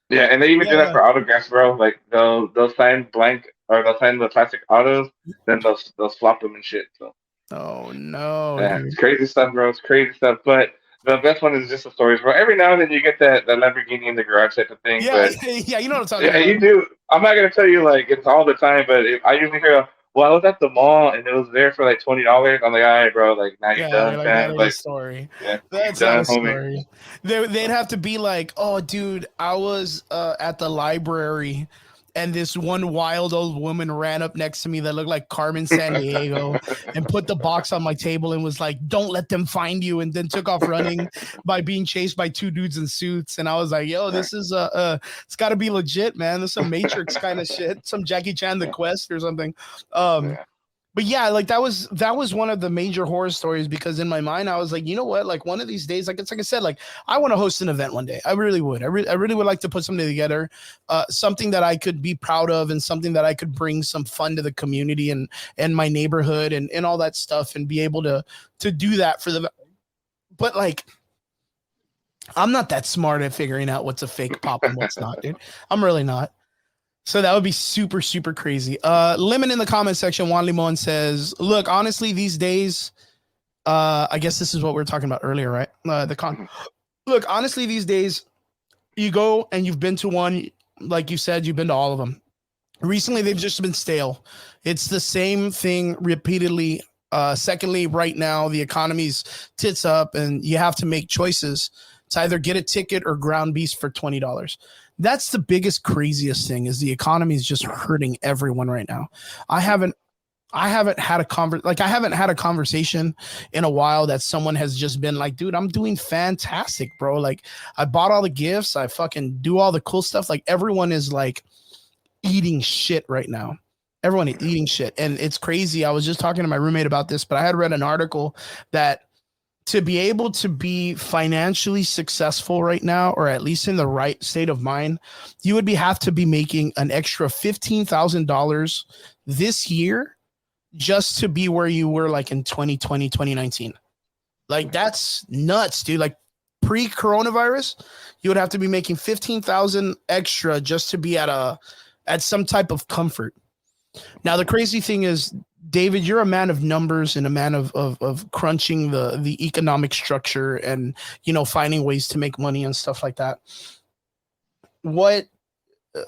yeah, and they even do that Yeah. for autographs, bro. Like they'll sign blank or they'll sign the plastic autos, then they'll swap them and shit. So. Oh no, Yeah, it's dude. crazy stuff, bro. It's crazy stuff. But the best one is just the stories, bro. Every now and then you get that Lamborghini in the garage type of thing. Yeah, But yeah, you know what I'm talking yeah, about. you do. I'm not gonna tell you like it's all the time, but I usually hear, "Well, I was at the mall and it was there for like $20." I'm like, "All right, bro. Like now you're Yeah, done, you're like, that fam. ain't a Like story. yeah, you That's not done, a homie." story. They'd have to be like, oh, dude, I was at the library and this one wild old woman ran up next to me that looked like Carmen San Diego and put the box on my table and was like, don't let them find you. And then took off running by being chased by two dudes in suits. And I was like, yo, this is it's got to be legit, man. This is some Matrix kind of shit, some Jackie Chan The Yeah, Quest or something. Um, yeah. but yeah, like that was one of the major horror stories because in my mind I was like, you know what? Like one of these days, like it's like I said, like I want to host an event one day. I really would. I really would like to put something together, something that I could be proud of and something that I could bring some fun to the community and my neighborhood and all that stuff and be able to do that for the. But like I'm not that smart at figuring out what's a fake pop and what's not, dude. I'm really not. So that would be super, super crazy. Lemon in the comment section, Juan Limon says, look, honestly, these days, I guess this is what we were talking about earlier, right? Look, honestly, these days, you go and you've been to one, like you said, you've been to all of them. Recently, they've just been stale. It's the same thing repeatedly. Secondly, right now, the economy's tits up and you have to make choices to either get a ticket or ground beast for $20. That's the biggest, craziest thing is the economy is just hurting everyone right now. I haven't had I haven't had a conversation in a while that someone has just been like, dude, I'm doing fantastic, bro. Like I bought all the gifts, I fucking do all the cool stuff. Like everyone is like eating shit right now. Everyone is eating shit. And it's crazy. I was just talking to my roommate about this, but I had read an article that to be able to be financially successful right now, or at least in the right state of mind, you would have to be making an extra $15,000 this year just to be where you were like in 2020, 2019. Like that's nuts, dude. Like pre-coronavirus, you would have to be making 15,000 extra just to be at some type of comfort. Now the crazy thing is, David, you're a man of numbers and a man of crunching the economic structure and finding ways to make money and stuff like that. What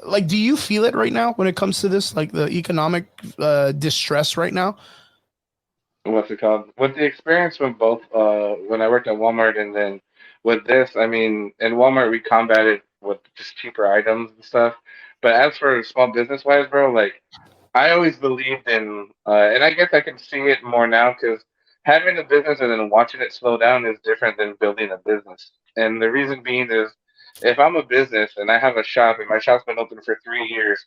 like do you feel it right now when it comes to this, like the economic distress right now? What's it called? With the experience with both, when I worked at Walmart and then with this, I mean, in Walmart we combated with just cheaper items and stuff. But as for small business wise, bro, like I always believed in, and I guess I can see it more now because having a business and then watching it slow down is different than building a business. And the reason being is, if I'm a business and I have a shop and my shop's been open for 3 years,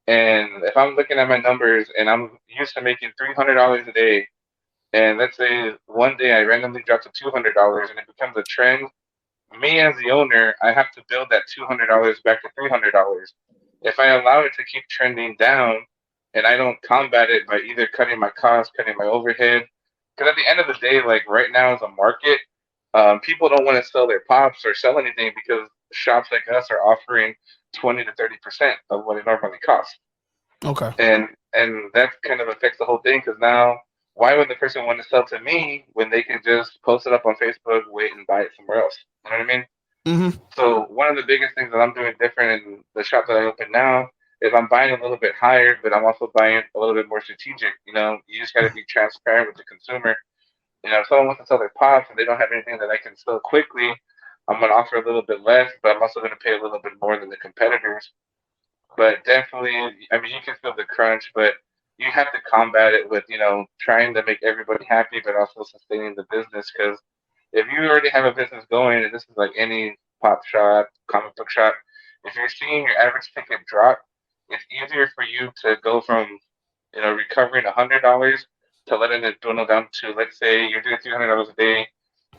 and if I'm looking at my numbers and I'm used to making $300 a day, and let's say one day I randomly drop to $200 and it becomes a trend, me as the owner, I have to build that $200 back to $300. If I allow it to keep trending down and I don't combat it by either cutting my costs, cutting my overhead, because at the end of the day, like right now as a market, people don't want to sell their pops or sell anything because shops like us are offering 20 to 30% of what it normally costs, Okay. and that kind of affects the whole thing because now why would the person want to sell to me when they can just post it up on Facebook, wait and buy it somewhere else? You know what I mean? Mm-hmm. So one of the biggest things that I'm doing different in the shop that I open now is I'm buying a little bit higher, but I'm also buying a little bit more strategic. You know, you just got to be transparent with the consumer. You know, if someone wants to sell their pops and they don't have anything that I can sell quickly, I'm going to offer a little bit less, but I'm also going to pay a little bit more than the competitors. But definitely, I mean, you can feel the crunch, but you have to combat it with, trying to make everybody happy, but also sustaining the business. Because if you already have a business going, and this is like any pop shop, comic book shop, if you're seeing your average ticket drop, it's easier for you to go from, recovering $100 to letting it dwindle down to, let's say you're doing $300 a day,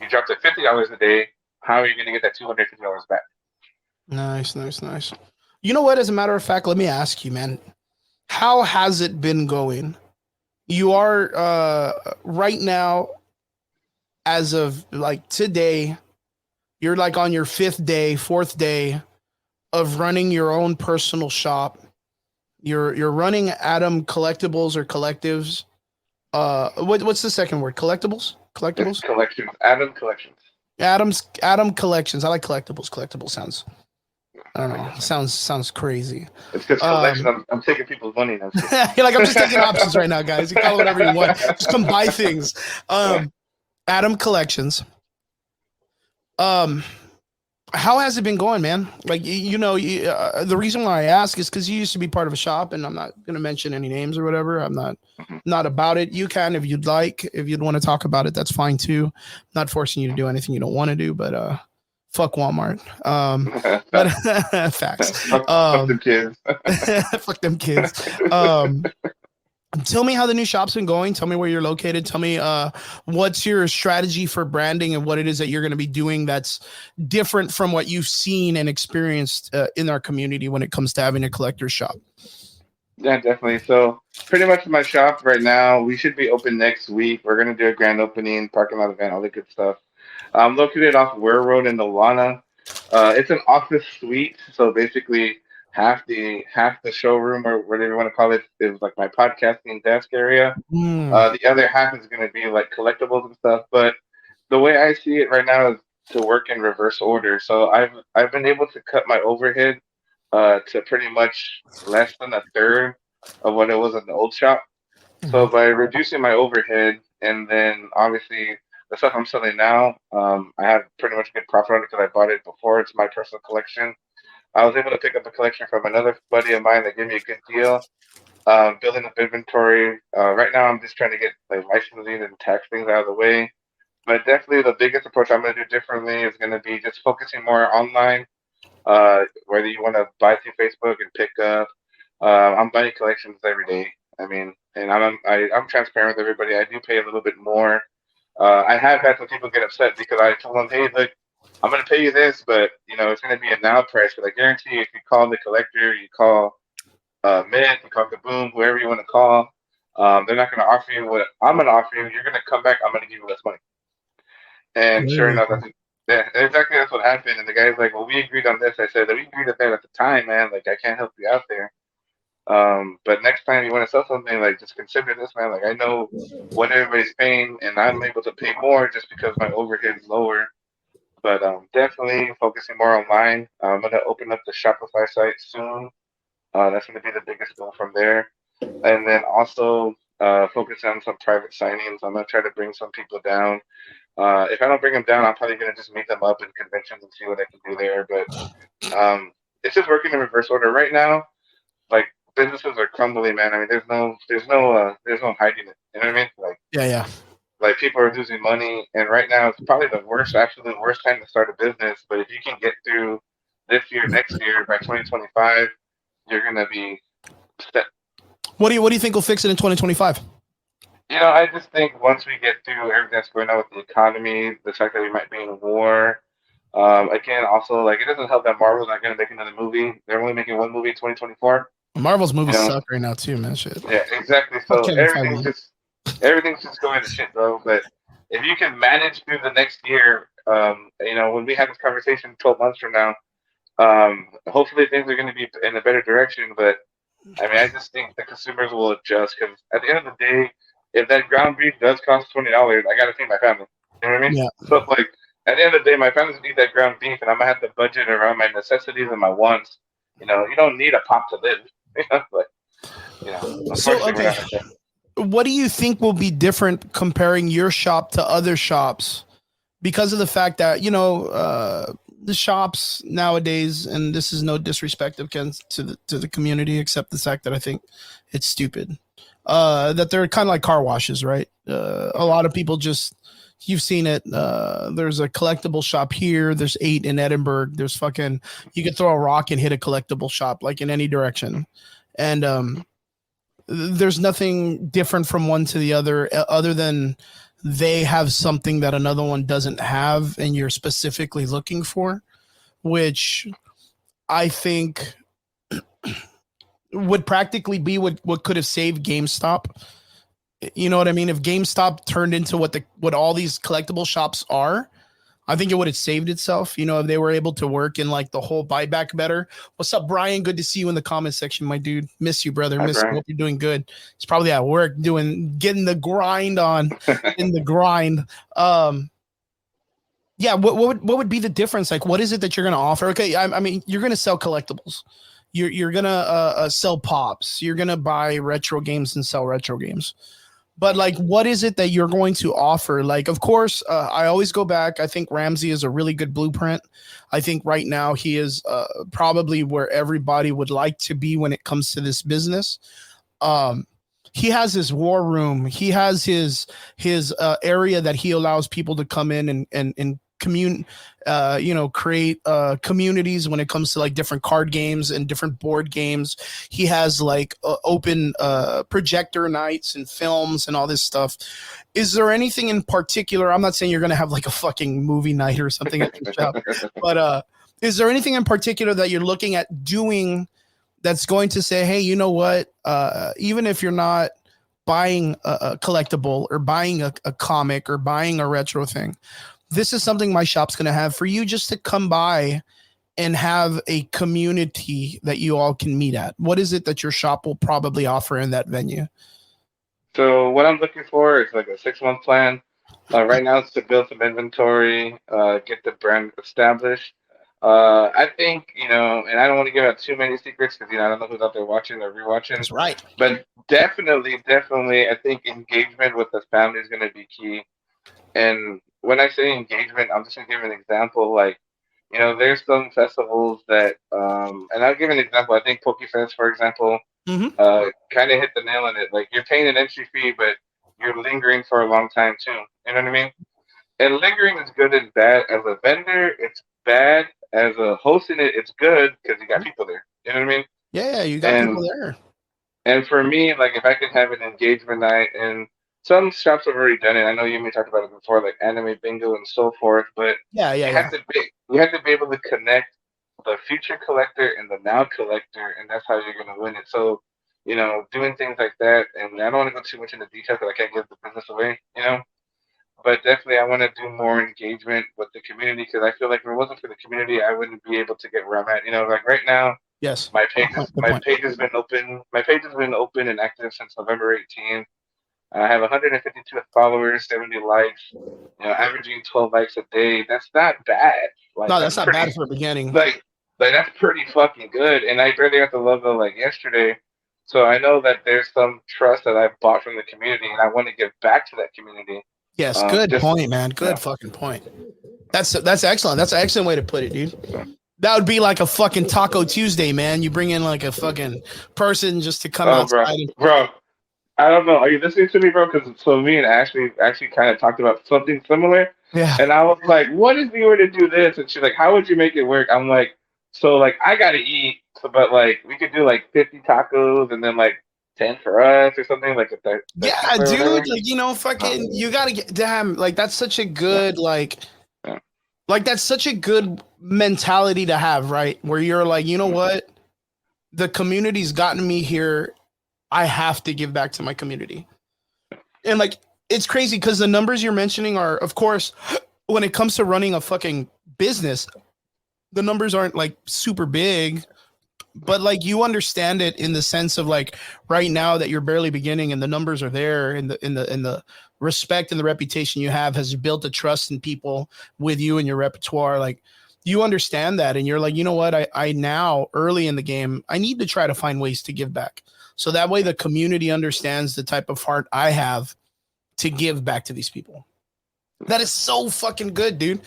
you drop to $50 a day. How are you going to get that $250 back? Nice, nice, nice. You know what? As a matter of fact, let me ask you, man. How has it been going? You are right now, as of like today, you're like on your fifth day, fourth day of running your own personal shop. You're running Adam Collectibles or Collectives. What's the second word? Collectibles? It's Collectibles? collections, Adam Collections. Adam Collections. I like collectibles. Collectibles sounds, I don't I know. guess so. Sounds crazy. It's because collection. Um, I'm taking people's money now. you're like, I'm just taking options right now, guys. You call it whatever you want. Just come buy things. Adam Collections. Um, how has it been going, man? Like, the reason why I ask is because you used to be part of a shop, and I'm not going to mention any names or whatever. I'm not about it. You can, if you'd like, if you'd want to talk about it, that's fine too. I'm not forcing you to do anything you don't want to do, but fuck Walmart. But facts. Fuck them kids. Fuck them kids. Tell me how the new shop's been going. Tell me where you're located. Tell me what's your strategy for branding and what it is that you're going to be doing that's different from what you've seen and experienced in our community when it comes to having a collector's shop. Yeah, definitely. So pretty much my shop right now, we should be open next week. We're gonna do a grand opening, parking lot event, all the good stuff. I'm located off Ware Road in Nolana. It's an office suite, so basically half the showroom or whatever you want to call it is like my podcasting desk area. Mm. The other half is going to be like collectibles and stuff. But the way I see it right now is to work in reverse order. So I've been able to cut my overhead to pretty much less than a third of what it was in the old shop. So Mhm. by reducing my overhead and then obviously the stuff I'm selling now, I have pretty much good profit on it because I bought it before. It's my personal collection. I was able to pick up a collection from another buddy of mine that gave me a good deal. Building up inventory. Right now, I'm just trying to get like licensing and tax things out of the way. But definitely, the biggest approach I'm going to do differently is going to be just focusing more online. Whether you want to buy through Facebook and pick up, I'm buying collections every day. I mean, and I'm transparent with everybody. I do pay a little bit more. I have had some people get upset because I told them, hey, look, I'm going to pay you this, but it's going to be a now price. But I guarantee you, if you call the collector, you call Mint, you call Kaboom, whoever you want to call. They're not going to offer you what I'm going to offer you. You're going to come back. I'm going to give you less money. And sure Really? enough, that's what happened. And the guy's like, "Well, we agreed on this." I said, "We agreed on that at the time, man. Like, I can't help you out there. But next time you want to sell something, like, just consider this, man. Like, I know what everybody's paying, and I'm able to pay more just because my overhead is lower. But definitely focusing more online. I'm gonna open up the Shopify site soon. That's gonna be the biggest goal from there. And then also focus on some private signings. I'm gonna try to bring some people down. If I don't bring them down, I'm probably gonna just meet them up in conventions and see what I can do there. But it's just working in reverse order right now. Like businesses are crumbling, man. I mean, there's no hiding it. You know what I mean? Yeah, yeah. Like people are losing money, and right now it's probably the worst, absolute worst time to start a business. But if you can get through this year, next year, by 2025, you're gonna be set. What do you think will fix it in 2025? I just think once we get through everything that's going on with the economy, the fact that we might be in a war, again, also like it doesn't help that Marvel's not going to make another movie. They're only making one movie in 2024. Marvel's You movies know, suck right now too, man. Shit. yeah, exactly. Fuck So Kevin everything's Feige. just going to shit, bro. But if you can manage through the next year, when we have this conversation 12 months from now, hopefully things are going to be in a better direction. But I mean, I just think the consumers will adjust because at the end of the day, if that ground beef does cost $20, I got to feed my family. You know what I mean? Yeah. So like, at the end of the day, my family's gonna eat that ground beef, and I'm gonna have to budget around my necessities and my wants. You don't need a pot to live. But So unfortunately, we're okay, not like that. what do you think will be different comparing your shop to other shops because of the fact that the shops nowadays, and this is no disrespect against to the community, except the fact that I think it's stupid. That they're kind of like car washes, right? A lot of people just you've seen it. There's a collectible shop here. There's 8 in Edinburgh. There's fucking you could throw a rock and hit a collectible shop like in any direction, and there's nothing different from one to the other other than they have something that another one doesn't have and you're specifically looking for, which I think would practically be what could have saved GameStop. You know what I mean? If GameStop turned into what all these collectible shops are, I think it would have saved itself. If they were able to work in like the whole buyback better. What's up, Brian? Good to see you in the comment section, my dude. Miss you, brother. Hi, Miss you. Brian. Hope you're doing good. It's probably at work getting the grind on, in the grind. Yeah. What would be the difference? Like, what is it that you're gonna offer? Okay, I mean, you're gonna sell collectibles. You're gonna sell pops. You're gonna buy retro games and sell retro games. But like, what is it that you're going to offer? Like, of course, I always go back. I think Ramsey is a really good blueprint. I think right now he is probably where everybody would like to be when it comes to this business. Um, he has his war room. He has his area that he allows people to come in and commune, create communities when it comes to like different card games and different board games. He has like open projector nights and films and all this stuff. Is there anything in particular? I'm not saying you're going to have like a fucking movie night or something at your shop, but is there anything in particular that you're looking at doing that's going to say, hey, you know what? Even if you're not buying a collectible or buying a comic or buying a retro thing, this is something my shop's going to have for you just to come by and have a community that you all can meet at? What is it that your shop will probably offer in that venue? So what I'm looking for is like a 6 month plan. Right now, it's to build some inventory, get the brand established. I think, and I don't want to give out too many secrets because I don't know who's out there watching or rewatching, That's right. but definitely, I think engagement with the family is going to be key. And when I say engagement, I'm just gonna give an example. Like, there's some festivals that, and I'll give an example. I think PokeFest, for example, Mm-hmm. kind of hit the nail on it. Like, you're paying an entry fee, but you're lingering for a long time too. You know what I mean? And lingering is good and bad. As a vendor, it's bad. As a hosting it, it's good because you got people there. You know what I mean? Yeah, you got people And there. and for me, like if I could have an engagement night, and some shops have already done it. I know you may talked about it before, like anime bingo and so forth. But Yeah, yeah, you yeah. have to be you have to be able to connect the future collector and the now collector, and that's how you're gonna win it. So, doing things like that, and I don't want to go too much into detail because I can't give the business away. But definitely, I want to do more engagement with the community because I feel like if it wasn't for the community, I wouldn't be able to get where I'm at. Like right now, Yes. my Good page point. is Good my point. page has been open. My page has been open and active since November 18th. I have 152 followers, 70 likes. Averaging 12 likes a day. That's not bad. Like No, that's that's not pretty. bad for a beginning. Like that's pretty fucking good. And I barely got the logo like yesterday, so I know that there's some trust that I bought from the community, and I want to give back to that community. Yes, good Just point, man. Good yeah. fucking point. That's excellent. That's an excellent way to put it, dude. So, That would be like a fucking Taco Tuesday, man. You bring in like a fucking person just to come oh, outside and bro, I don't know. Are you listening to me, bro? Because so me and Ashley actually kind of talked about something similar, yeah. and I was like, "What if we were to do this?" And she's like, "How would you make it work?" I'm like, "So like I gotta eat, so but like we could do like 50 tacos and then like 10 for us or something like if that's Yeah, cheaper or dude. whatever." Like, Uh, fucking you gotta get damn, like that's such a yeah, good yeah, like that's such a good mentality to have, right? Where you're like, you know mm, what? The community's gotten me here. I have to give back to my community. And like it's crazy because the numbers you're mentioning are, of course, when it comes to running a fucking business, the numbers aren't like super big, but like you understand it in the sense of like right now that you're barely beginning and the numbers are there and the respect and the reputation you have has built a trust in people with you and your repertoire. Like you understand that and you're like, you know what, I now early in the game I need to try to find ways to give back so that way the community understands the type of heart I have to give back to these people. That is so fucking good, dude.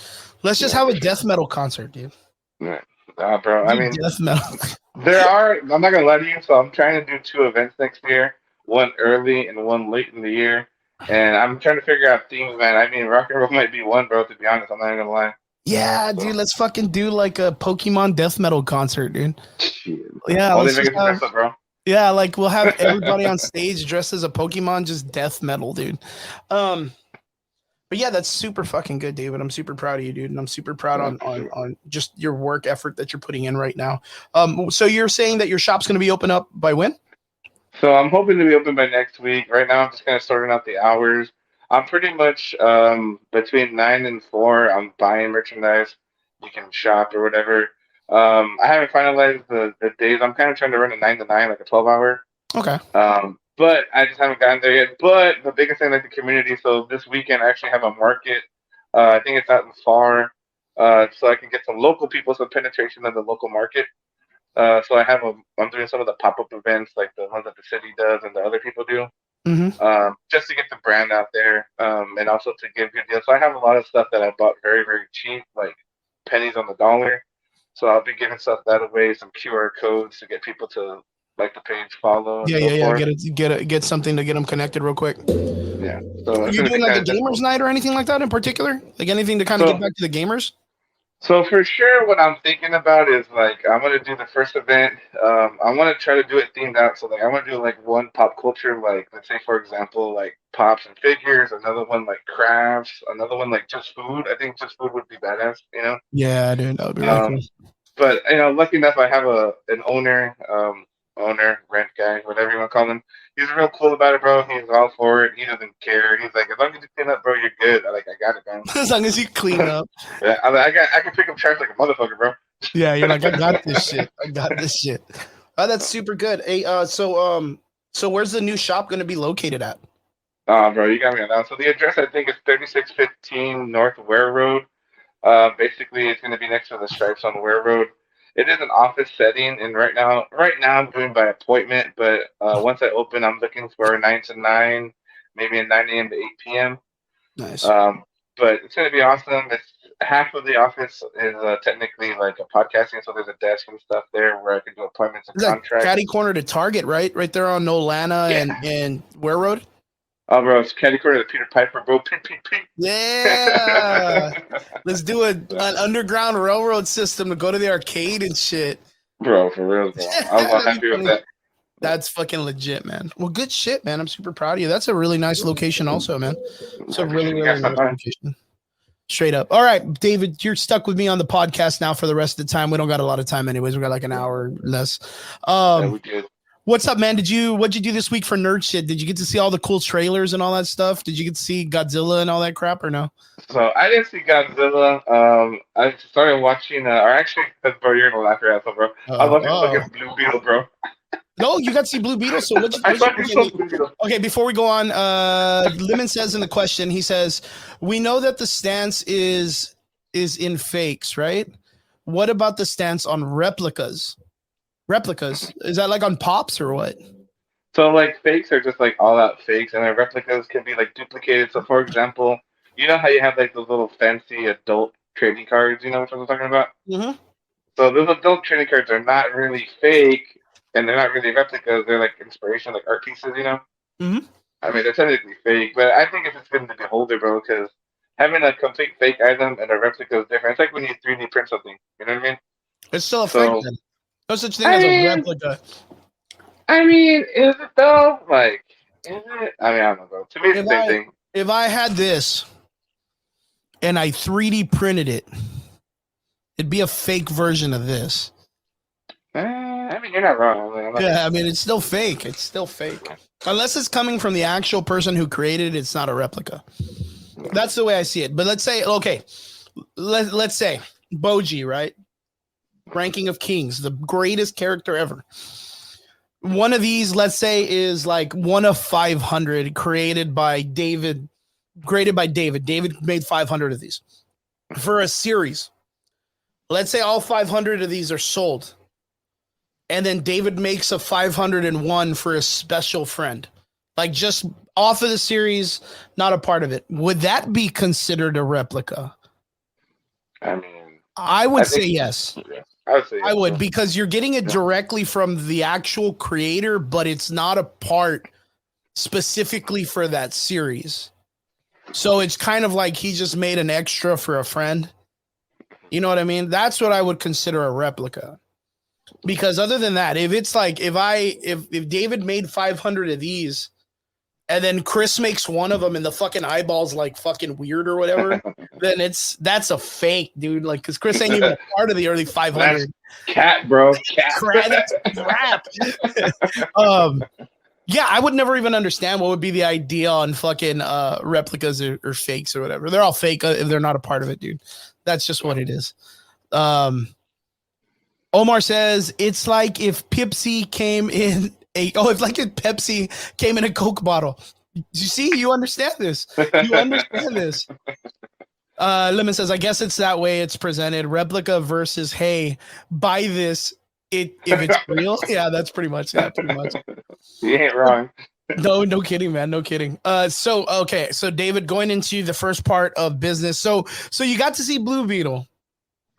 Let's just yeah, have for a sure. death metal concert, dude. Yeah, bro. I Do mean, death metal. there are. I'm not gonna lie to you. So I'm trying to do two events next year. One early and one late in the year. And I'm trying to figure out themes, man. I mean, rock and roll might be one, bro. To be honest, I'm not even gonna lie. Yeah, dude, So, let's fucking do like a Pokemon death metal concert, dude. shit. Yeah, Only let's just Vegas and have Tesla, bro. like we'll have everybody on stage dressed as a Pokemon, just death metal, dude. Um, but yeah, that's super fucking good, David. I'm super proud of you, dude, and I'm super proud Yeah, on for sure. just your work effort that you're putting in right now. So you're saying that your shop's going to be open up by when? So I'm hoping to be open by next week. Right now, I'm just kind of sorting out the hours. I'm pretty much between 9 and 4. I'm buying merchandise. You can shop or whatever. I haven't finalized the days. I'm kind of trying to run a 9 to 9, like a 12 hour. Okay. But I just haven't gotten there yet. But the biggest thing, like the community. So this weekend, I actually have a market. I think it's out in Far, so I can get some local people, some penetration of the local market. So I'm doing some of the pop up events, like the ones that the city does and the other people do, Mm-hmm. just to get the brand out there, and also to give good deals. So I have a lot of stuff that I bought very, very cheap, like pennies on the dollar. So I'll be giving stuff that away, some QR codes to get people to like the page, follow, and Yeah, so yeah, yeah. forth. Get something to get them connected real quick. Yeah. So Are it's you gonna be doing like kind a of difficult. gamers night or anything like that in particular? Like anything to kind of get So back to the gamers? So for sure, what I'm thinking about is like I'm gonna do the first event. I want to try to do it themed out. So like I want to do like one pop culture, like let's say for example, like pops and figures. Another one like crafts. Another one like just food. I think just food would be badass. Yeah, dude, that would be really cool. Um, but lucky enough, I have an owner, rent guy, whatever you want to call him. he's real cool about it, bro. He's all for it. He doesn't care. He's like, as long as you clean up, bro, you're good. I got it, man. As long as you clean up. Yeah, I can pick up trash like a motherfucker, bro. Yeah, you're like, I got this shit. I got this shit. Oh, that's super good. Hey, so where's the new shop going to be located at? Bro, you got me on that. So the address I think is 3615 North Ware Road. Basically, it's going to be next to the Stripes on Ware Road. It is an office setting, and right now I'm doing by appointment. But once I open, I'm looking for 9 to 9, maybe a 9 a.m. to 8 p.m. Nice. But it's going to be awesome. It's half of the office is technically like a podcasting, so there's a desk and stuff there where I can do appointments and Is that contracts. catty corner to Target, right? Right there on Nolana and Ware Road. Oh, bro, it's catty corner to Peter Piper, bro. Ping, ping, ping. Yeah. Let's do an underground railroad system to go to the arcade and shit. Bro, for real, bro. I was happy with that. That's fucking legit, man. Well, good shit, man. I'm super proud of you. That's a really nice location also, man. It's a really, really nice location. Straight up. All right, David, you're stuck with me on the podcast now for the rest of the time. We don't got a lot of time anyways. We got like an hour or less. Yeah, we did. What's up, man? What'd you do this week for nerd shit? Did you get to see all the cool trailers and all that stuff? Did you get to see Godzilla and all that crap or no? So I didn't see Godzilla. I started watching, or actually, bro, you're gonna laugh your ass off, bro. I was watching fucking Blue Beetle, bro. No, you got to see Blue Beetle. So what'd you Blue Beetle. Okay, before we go on, Lemon says in the question, he says, we know that the stance is in fakes, right? What about the stance on replicas? Replicas? Is that like on pops or what? So like fakes are just like all out fakes, and then replicas can be like duplicated. So for example, you know how you have like those little fancy adult trading cards, you know what I'm talking about? Mm-hmm. So those adult trading cards are not really fake, and they're not really replicas. They're like inspiration, like art pieces, you know? Mm-hmm. I mean, they're technically fake, but I think it's just been the beholder, bro, because having a complete fake item and a replica is different. It's like when you 3D print something. You know what I mean? It's still a fake then. No such thing as a replica. I mean, is it though? Like, is it? I mean, I don't know, bro. To me, it's the same thing. If I had this and I 3D printed it, it'd be a fake version of this. I mean, you're not wrong. I mean, it's still fake. It's still fake. Unless it's coming from the actual person who created it, it's not a replica. That's the way I see it. But let's say, okay, let's say Boji, right? Ranking of Kings, the greatest character ever. One of these, let's say, is like one of 500 created by David. David made 500 of these for a series. Let's say all 500 of these are sold. And then David makes a 501 for a special friend. Like just off of the series, not a part of it. Would that be considered a replica? I mean, I would say yes. Yeah, I would say yes. I would, because you're getting it directly from the actual creator, but it's not a part specifically for that series. So it's kind of like he just made an extra for a friend. You know what I mean? That's what I would consider a replica. Because other than that, if it's like if David made 500 of these and then Chris makes one of them and the fucking eyeball's like fucking weird or whatever, then that's a fake, dude. Like, because Chris ain't even part of the early 500. That's cat, bro. Cat. That's crap. Yeah, I would never even understand what would be the idea on fucking replicas or fakes or whatever. They're all fake if they're not a part of it, dude. That's just what it is. Omar says it's like if Pepsi came in Pepsi came in a Coke bottle. You see, you understand this. You understand this. Lemon says, I guess it's that way it's presented. Replica versus, hey, buy this if it's real. Yeah, that's pretty much. Yeah, pretty much. You ain't wrong. No kidding, man. No kidding. So David, going into the first part of business. So you got to see Blue Beetle.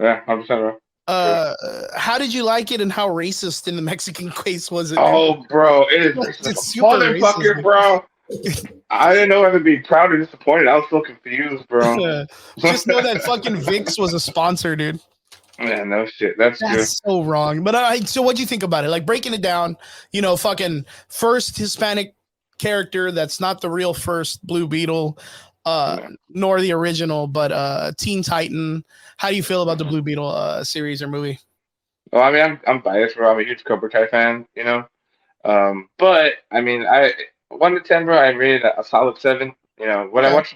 Yeah, 100%, bro. How did you like it, and how racist in the Mexican case was it? Oh, bro, it is it's super motherfucker, bro. I didn't know whether to be proud or disappointed. I was so confused, bro. Just know that fucking Vicks was a sponsor, dude. Man, no shit. That's good. So wrong. But so what'd you think about it? Like, breaking it down, fucking first Hispanic character that's not the real first Blue Beetle, nor the original, but Teen Titan. How do you feel about the Blue Beetle series or movie? Well, I mean, I'm biased, bro. I'm a huge Cobra Kai fan, But I mean, I 1 to 10, bro. I rated a solid 7. You know, Okay. when I watched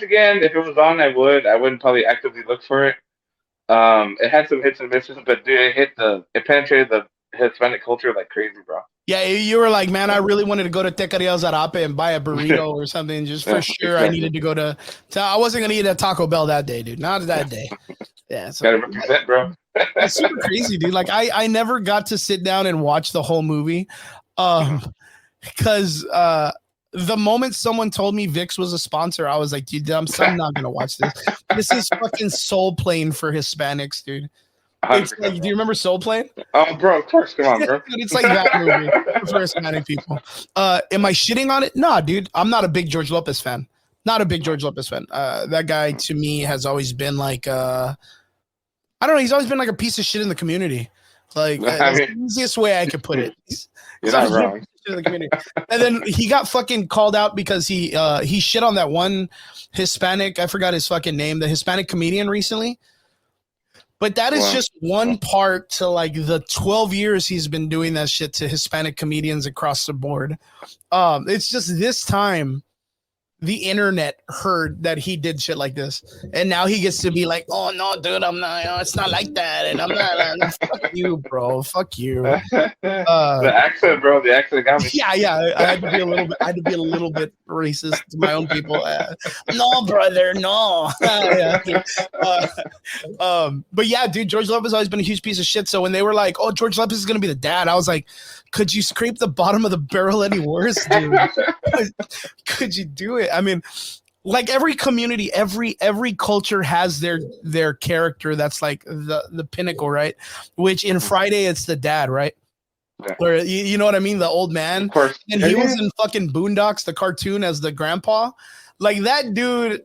it again, if it was on, I would. I wouldn't probably actively look for it. It had some hits and misses, but dude, it penetrated the Hispanic culture like crazy, bro. Yeah, you were like, man, I really wanted to go to Tequeria Zarape and buy a burrito or something. Just for Yeah, sure, I exactly. needed to go to I wasn't gonna eat at Taco Bell that day, dude. Not that day. Yeah, Gotta so represent, bro. that's super crazy, dude. Like I never got to sit down and watch the whole movie. Mhm. Because the moment someone told me Vix was a sponsor, I was like, dude, I'm not gonna watch this. This is fucking Soul Plane for Hispanics, dude. It's like, 100%, do you bro. remember Soul Plane? Oh, bro, of course. Come on, Dude, bro. it's like that movie for Hispanic people. Am I shitting on it? Nah, dude. I'm not a big George Lopez fan. Not a big George Lopez fan. That guy to me has always been like I don't know. He's always been like a piece of shit in the community. Like I that's mean, the easiest way I could put it. you're He's not always been a wrong. piece of shit in the community. And then he got fucking called out because he shit on that one Hispanic. I forgot his fucking name. The Hispanic comedian recently. But that is Well, just one part to like the 12 years he's been doing that shit to Hispanic comedians across the board. It's just this time the internet heard that he did shit like this, and now he gets to be like, "Oh no, dude, I'm not. It's not like that." And I'm not. Fuck you, bro. Fuck you. Uh, the accent, bro. The accent got me. yeah, yeah. I had to be a little bit. I had to be a little bit racist to my own people. No, brother, no. Yeah, dude. But yeah, dude, George Lopez has always been a huge piece of shit. So when they were like, "Oh, George Lopez is gonna be the dad," I was like, "Could you scrape the bottom of the barrel any worse, dude? Could you do it?" I mean, like every community, every culture has their character that's like the pinnacle, right? Which in Friday it's the dad, right? Yeah, Or you know what I mean, the old of man. course. And Yeah, he was yeah. in fucking Boondocks, the cartoon, as the grandpa. Like that dude,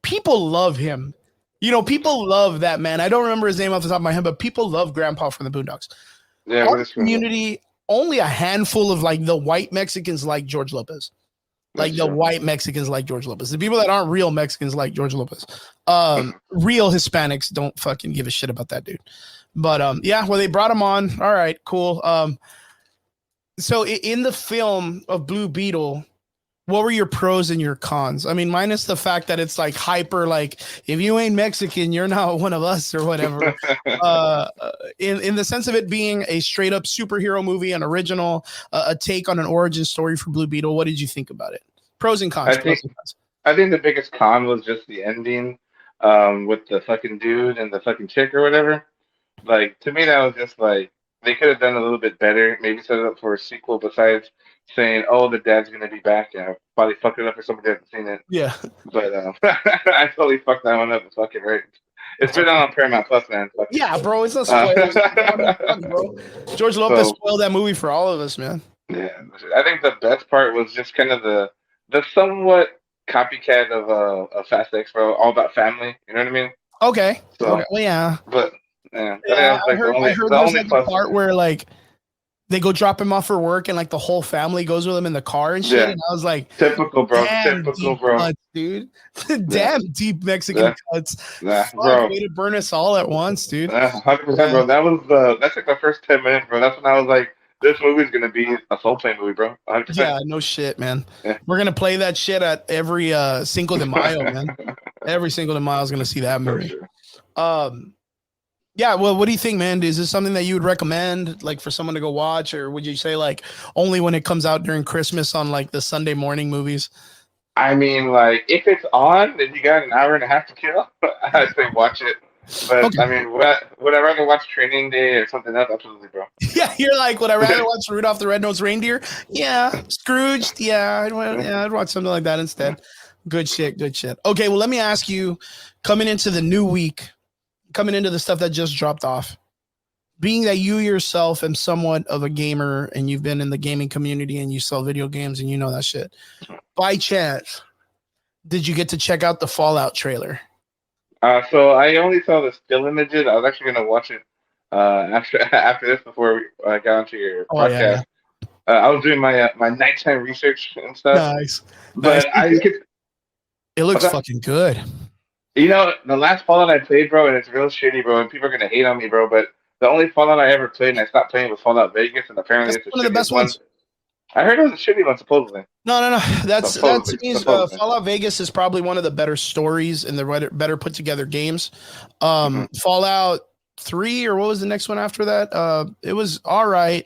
people love him. You know, people love that man. I don't remember his name off the top of my head, but people love Grandpa from the Boondocks. Yeah, Our what is cool? community, only a handful of like the white Mexicans like George Lopez. Like That's the true. white Mexicans like George Lopez. The people that aren't real Mexicans like George Lopez. Real Hispanics don't fucking give a shit about that dude. But yeah, well they brought him on. All right, cool. So in the film of Blue Beetle, what were your pros and your cons? I mean, minus the fact that it's like hyper, like if you ain't Mexican, you're not one of us or whatever. Uh, in the sense of it being a straight up superhero movie, an original, a take on an origin story for Blue Beetle. What did you think about it? Pros and cons. I Pros think and cons. I think the biggest con was just the ending, with the fucking dude and the fucking chick or whatever. Like to me, that was just like they could have done a little bit better. Maybe set it up for a sequel. Besides saying, "Oh, the dad's gonna be back," yeah, probably fucked it up for somebody that hasn't seen it. Yeah, But I totally fucked that one up. Fucking right. It's been on Paramount Plus, man. Fuck it. yeah, bro. It's not spoilers. I mean, fuck, bro. George Lopez So spoiled that movie for all of us, man. yeah, I think the best part was just kind of the somewhat copycat of Fast X, bro. All about family. You know what I mean? Okay. So, Okay. Well, yeah. but yeah, I think that Yeah, was like I heard the there's only like a plus. part where like they go drop him off for work and like the whole family goes with him in the car and shit. Yeah, And I was like, typical, bro. damn Typical, deep bro. cuts, dude. Yeah, Damn deep Mexican yeah, cuts. yeah, Fuck, bro. way to burn us all at once, dude. 100%, Yeah, bro. That's like the first 10 minutes, bro. That's when I was like, this movie's gonna be a Soul Plane movie, bro. 100%. yeah, no shit, man. Yeah. We're gonna play that shit at every Cinco de Mayo, man. Every Cinco de Mayo is gonna see that For movie. sure. Um, yeah, well, what do you think, man? Is this something that you would recommend, like, for someone to go watch, or would you say, like, only when it comes out during Christmas on, like, the Sunday morning movies? I mean, like, if it's on and you got an hour and a half to kill, I'd say watch it. But Okay. I mean, would I rather watch Training Day or something else? Absolutely, bro. Yeah, you're like, would I rather watch Rudolph the Red-Nosed Reindeer? Yeah. Scrooged? Yeah, I'd watch something like that instead. Good shit, good shit. Okay, well, let me ask you, coming into the new week, coming into the stuff that just dropped off, being that you yourself am somewhat of a gamer and you've been in the gaming community and you sell video games and you know that shit, by chance, did you get to check out the Fallout trailer? So I only saw the still images. I was actually gonna watch it after this before we got onto your Oh, yeah, yeah. podcast. I was doing my nighttime research and stuff, Nice. Nice. but I could. It What's looks up? fucking good. You know, the last Fallout I played, bro, and it's real shitty, bro, and people are gonna hate on me, bro. But The only Fallout I ever played, and I stopped playing, was Fallout Vegas, and apparently That's it's the one of the shittiest best one. ones. I heard it was a shitty one, supposedly. No. That's Supposedly, to me is supposedly. Fallout Vegas is probably one of the better stories and the better put together games. Mhm. Fallout 3, or what was the next one after that? It was all right,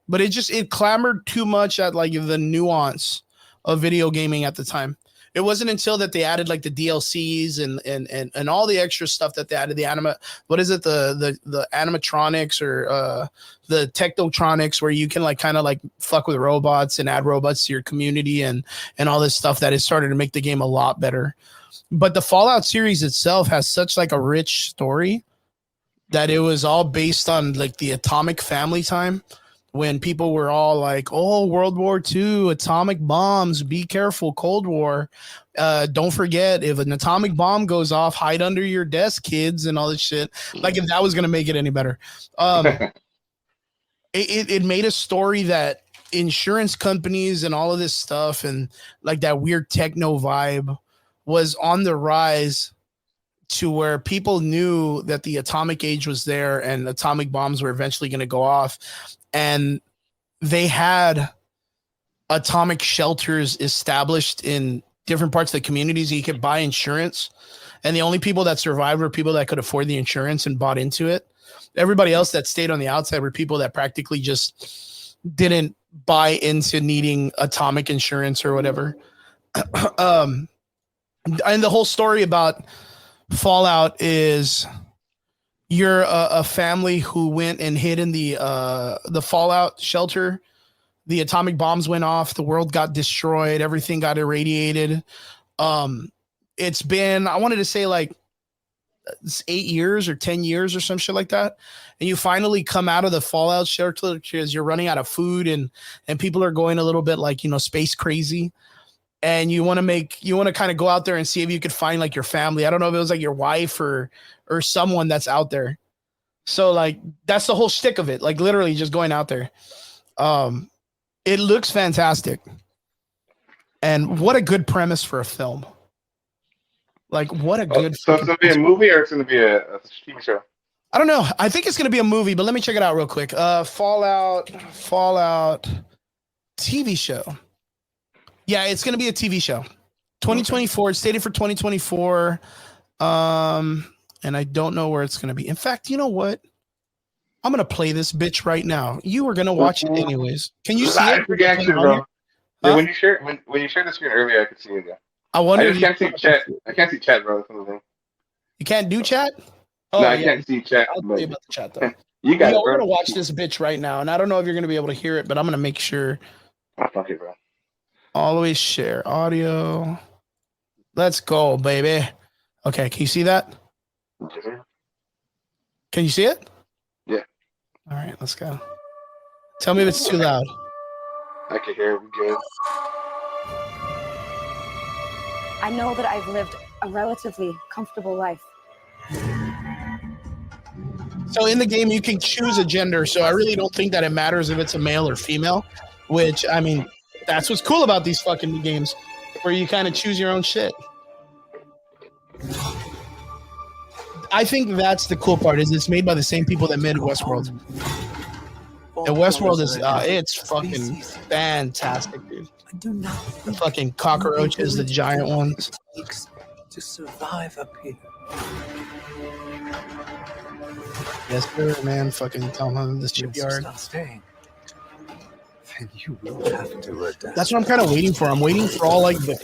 but it clamored too much at like the nuance of video gaming at the time. It wasn't until that they added like the DLCs and all the extra stuff that they added, what is it, the animatronics, or the technotronics, where you can like kind of like fuck with robots and add robots to your community and all this stuff, that has started to make the game a lot better. But the Fallout series itself has such like a rich story, that it was all based on like the atomic family time, when people were all like, oh, World War II, atomic bombs, be careful, Cold War. Don't forget, if an atomic bomb goes off, hide under your desk, kids, and all this shit. Like, if that was going to make it any better. It made a story that insurance companies and all of this stuff, and like that weird techno vibe, was on the rise, to where people knew that the atomic age was there and atomic bombs were eventually going to go off. And they had atomic shelters established in different parts of the communities. You could buy insurance, and the only people that survived were people that could afford the insurance and bought into it. Everybody else that stayed on the outside were people that practically just didn't buy into needing atomic insurance or whatever. And the whole story about Fallout is, you're a family who went and hid in the Fallout shelter. The atomic bombs went off. The world got destroyed. Everything got irradiated. It's been, I wanted to say like 8 years or 10 years or some shit like that. And you finally come out of the Fallout shelter because you're running out of food, and people are going a little bit like, space crazy. And you want to kind of go out there and see if you could find like your family. I don't know if it was like your wife or someone that's out there. So like, that's the whole shtick of it. Like, literally just going out there. It looks fantastic. And what a good premise for a film. Like, what a good. So it's gonna be a movie, or it's gonna be a TV show? I don't know. I think it's gonna be a movie, but let me check it out real quick. Fallout TV show. Yeah, it's going to be a TV show. 2024. It's stated for 2024. And I don't know where it's going to be. In fact, you know what? I'm going to play this bitch right now. You were going to watch it anyways. Can you see it? Reaction, bro. Yeah, when you share the screen earlier, I could see it. Yeah. I just can't see chat. I can't see chat, bro. You can't do chat? Oh, no, I can't see chat. I'll tell you about the chat, though. You got it, bro. We're going to watch this bitch right now, and I don't know if you're going to be able to hear it, but I'm going to make sure. Oh, fuck it, bro. Always share audio. Let's go, baby. Okay, can you see that? Can you see it? Yeah. All right, let's go. Tell me if it's too loud. I can hear it. Good. I know that I've lived a relatively comfortable life. So in the game, you can choose a gender. So I really don't think that it matters if it's a male or female, which, I mean, that's what's cool about these fucking games, where you kind of choose your own shit. I think that's the cool part, is it's made by the same people that made Westworld. And Westworld is, it's fucking fantastic, dude. The fucking cockroaches, the giant ones. To survive up here. Yes, sir, man. Fucking tell them the shipyard. You will have to adapt. That's what I'm kind of waiting for. I'm waiting for all like the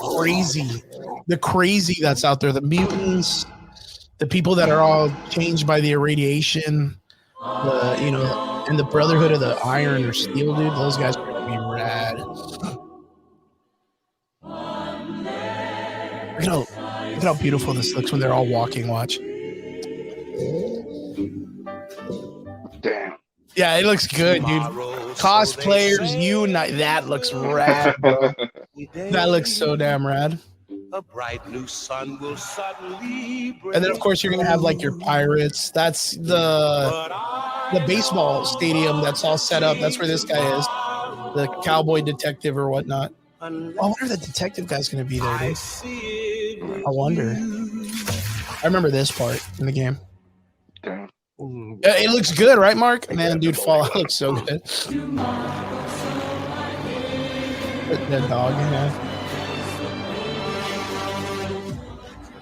crazy that's out there. The mutants, the people that are all changed by the irradiation, and the Brotherhood of the Iron or Steel, dude. Those guys are gonna be rad. Look at how beautiful this looks when they're all walking. Watch. Damn. Yeah, it looks good, dude. Cosplayers unite. That looks rad, bro. That looks so damn rad. A bright new sun will suddenly break. And then, of course, you're gonna have like your pirates. That's the baseball stadium that's all set up. That's where this guy is, the cowboy detective or whatnot. I wonder if the detective guy's gonna be there, dude. I wonder. I remember this part in the game. Damn. It looks good, right, Mark? Man, dude, Fallout looks so good. That dog, yeah.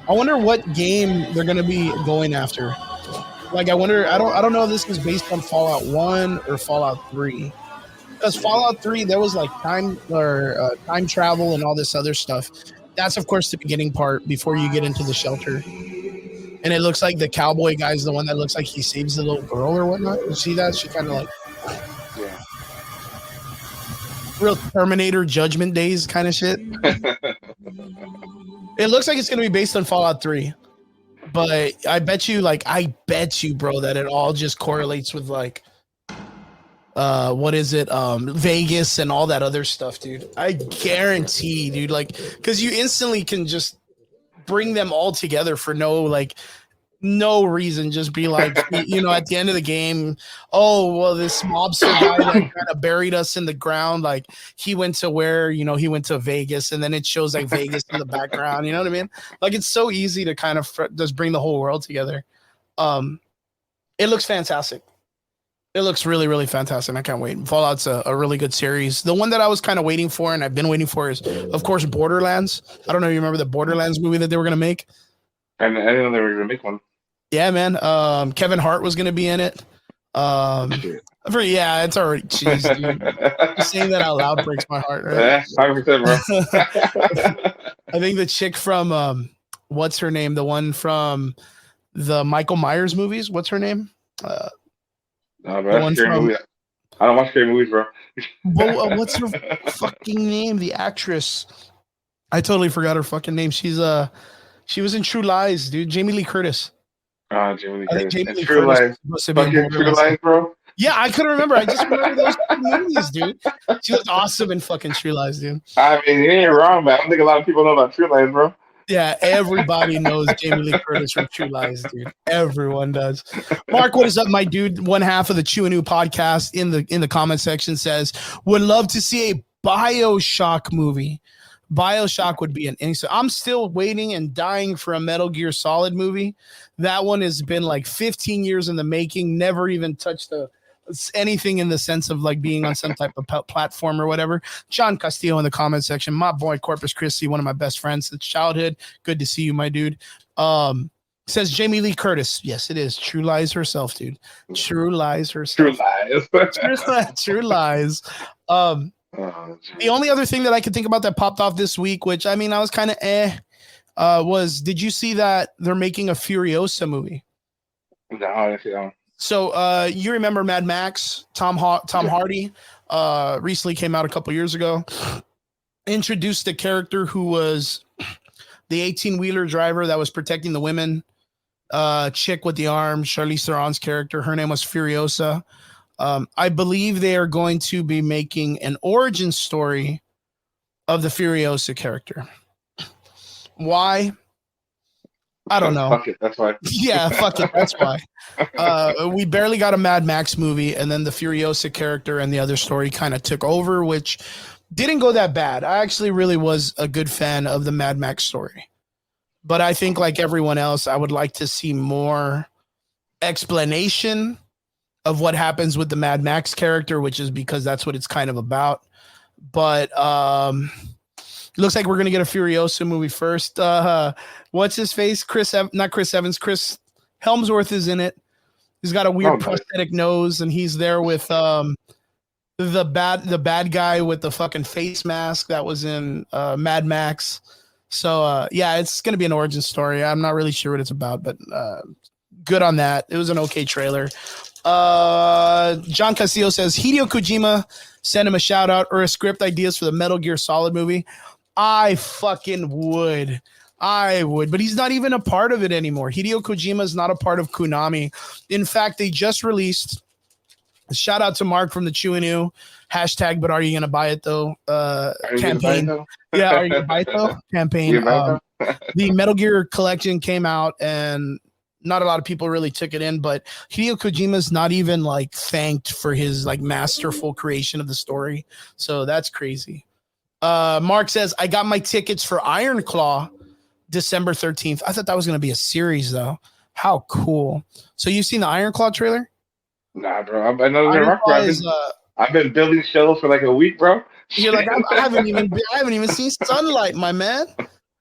I wonder what game they're gonna be going after. Like, I wonder. I don't know if this is based on Fallout 1 or Fallout 3. Because Fallout 3, there was like time travel and all this other stuff. That's of course the beginning part before you get into the shelter. And it looks like the cowboy guy's the one that looks like he saves the little girl or whatnot. You see that? She kind of like real Terminator Judgment Days kind of shit. It looks like it's gonna be based on Fallout 3. But I bet you, bro, that it all just correlates with like what is it? Vegas and all that other stuff, dude. I guarantee, dude, like, because you instantly can just bring them all together for no reason. Just be like, you know, at the end of the game, oh well, this mobster guy that kind of buried us in the ground, like he went to where, you know, he went to Vegas, and then it shows like Vegas in the background. You know what I mean? Like, it's so easy to kind of just bring the whole world together. It looks fantastic. It looks really, really fantastic. I can't wait. Fallout's a really good series. The one that I was kind of waiting for, and I've been waiting for, is, of course, Borderlands. I don't know if you remember the Borderlands movie that they were going to make. I didn't know they were going to make one. Yeah, man. Kevin Hart was going to be in it. Yeah, it's already cheese, dude. Just saying that out loud breaks my heart, right? Yeah, 100%, bro. I think the chick from, what's her name? The one from the Michael Myers movies. What's her name? No, bro, that's scary movie. I don't watch scary movies, bro. What's her fucking name? The actress. I totally forgot her fucking name. She was in True Lies, dude. Jamie Lee Curtis. Jamie Lee Curtis. Jamie Lee True Lies. Fucking True Lies, bro. Yeah, I couldn't remember. I just remember those two movies, dude. She was awesome in fucking True Lies, dude. I mean, you ain't wrong, but I don't think a lot of people know about True Lies, bro. Yeah, everybody knows Jamie Lee Curtis from True Lies, dude. Everyone does. Mark, what is up, my dude? One half of the Chew and New podcast in the comment section says, would love to see a BioShock movie. BioShock would be an instant. I'm still waiting and dying for a Metal Gear Solid movie. That one has been like 15 years in the making, never even touched anything in the sense of like being on some type of platform or whatever. John Castillo in the comment section, my boy Corpus Christi, one of my best friends since childhood. Good to see you, my dude. Says Jamie Lee Curtis. Yes, it is. True Lies herself, dude. True Lies herself. True Lies. The only other thing that I could think about that popped off this week, which I mean, I was kind of was, did you see that they're making a Furiosa movie? No, I didn't see that one. So you remember Mad Max? Tom Hardy recently came out a couple years ago. Introduced a character who was the 18-wheeler driver that was protecting the women. Chick with the arm, Charlize Theron's character. Her name was Furiosa. I believe they are going to be making an origin story of the Furiosa character. Why? I don't know. Fuck it, that's why. Yeah, fuck it, that's why. We barely got a Mad Max movie, and then the Furiosa character and the other story kind of took over, which didn't go that bad. I actually really was a good fan of the Mad Max story. But I think, like everyone else, I would like to see more explanation of what happens with the Mad Max character, which is because that's what it's kind of about. But it looks like we're going to get a Furiosa movie first. What's his face? Not Chris Evans. Chris Helmsworth is in it. He's got a weird prosthetic nose, and he's there with the bad guy with the fucking face mask that was in Mad Max. So yeah, it's going to be an origin story. I'm not really sure what it's about, but good on that. It was an okay trailer. John Castillo says Hideo Kojima send him a shout out or a script ideas for the Metal Gear Solid movie. I fucking would. But he's not even a part of it anymore. Hideo Kojima is not a part of Konami. In fact, they just released a shout out to Mark from the Chew and New hashtag, but are you gonna buy it though? Campaign. Yeah, are you gonna buy it though? Campaign. The Metal Gear collection came out and not a lot of people really took it in, but Hideo Kojima's not even like thanked for his like masterful creation of the story. So that's crazy. Mark says, I got my tickets for Iron Claw December 13th. I thought that was going to be a series though. How cool. So you've seen the Iron Claw trailer? Nah, bro. I know I The Rock, bro. is I've been building shows for like a week, bro. you're like Shit. I haven't even seen Sunlight, my man.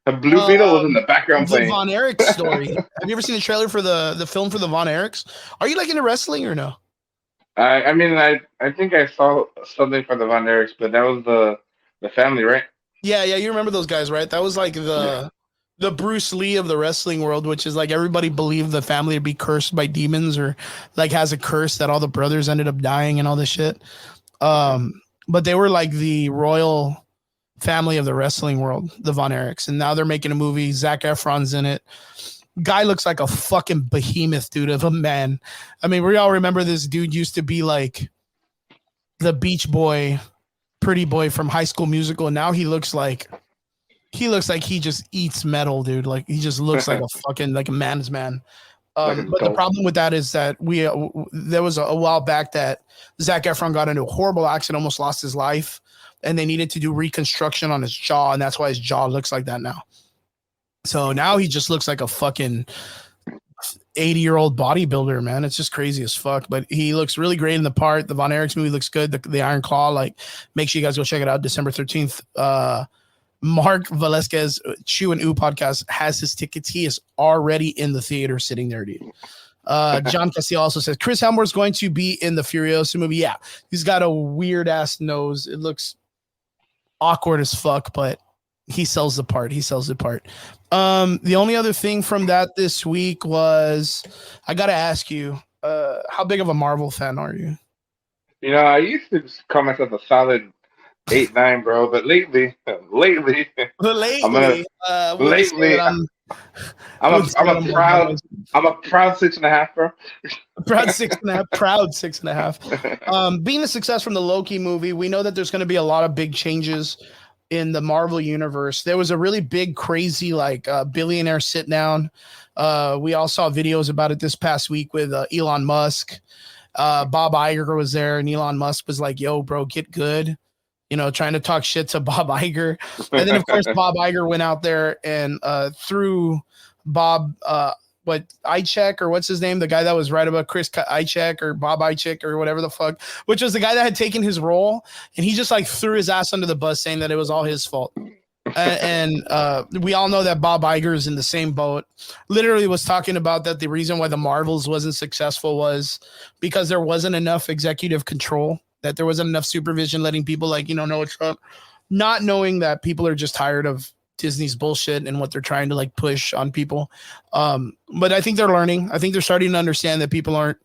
A Blue Beetle was in the background The playing. Von Erich story. Have you ever seen the trailer for the film for the Von Erichs? Are you like into wrestling or no? I mean, I think I saw something from the Von Erichs, but that was the family, right? Yeah, you remember those guys, right? That was like Yeah. the Bruce Lee of the wrestling world, which is like everybody believed the family to be cursed by demons or like has a curse that all the brothers ended up dying and all this shit. But they were like the royal family of the wrestling world, the Von Erichs, and now they're making a movie. Zac Efron's in it. Guy looks like a fucking behemoth, dude, of a man. I mean, we all remember this dude used to be like the beach boy, pretty boy from High School Musical, and now he just eats metal, dude. Like he just looks like a fucking like a man's man. Like an But the adult. problem with that is that there was a while back that Zac Efron got into a horrible accident, almost lost his life, and they needed to do reconstruction on his jaw, and that's why his jaw looks like that now. So now he just looks like a fucking 80-year-old bodybuilder, man. It's just crazy as fuck. But he looks really great in the part. The Von Erichs movie looks good. The Iron Claw, like, make sure you guys go check it out. December 13th. Mark Velasquez, Chew and Ooh podcast, has his tickets. He is already in the theater sitting there, dude. John Castillo also says Chris Hemsworth's going to be in the Furiosa movie. Yeah, he's got a weird ass nose. It looks awkward as fuck, but he sells the part. The only other thing from that this week was I gotta ask you, how big of a Marvel fan are you? You know, I used to just call myself a solid 8, 9, bro. But lately, I'm gonna Lately, would you say lately. that I'm would you say that I'm a proud 6.5, bro. proud 6.5, proud 6.5. Being a success from the Loki movie, we know that there's going to be a lot of big changes in the Marvel universe. There was a really big, crazy, like billionaire sit down. We all saw videos about it this past week with Elon Musk. Bob Iger was there, and Elon Musk was like, "Yo, bro, get good." You know, trying to talk shit to Bob Iger. And then, of course, Bob Iger went out there and threw Bob, Ichek, or what's his name? The guy that was right about Chris Ichek or Bob Ichek or whatever the fuck, which was the guy that had taken his role. And he just like threw his ass under the bus saying that it was all his fault. And we all know that Bob Iger is in the same boat. Literally was talking about that the reason why the Marvels wasn't successful was because there wasn't enough executive control, that there wasn't enough supervision, letting people like, know what's up, not knowing that people are just tired of Disney's bullshit and what they're trying to like push on people. But I think they're learning. I think they're starting to understand that people aren't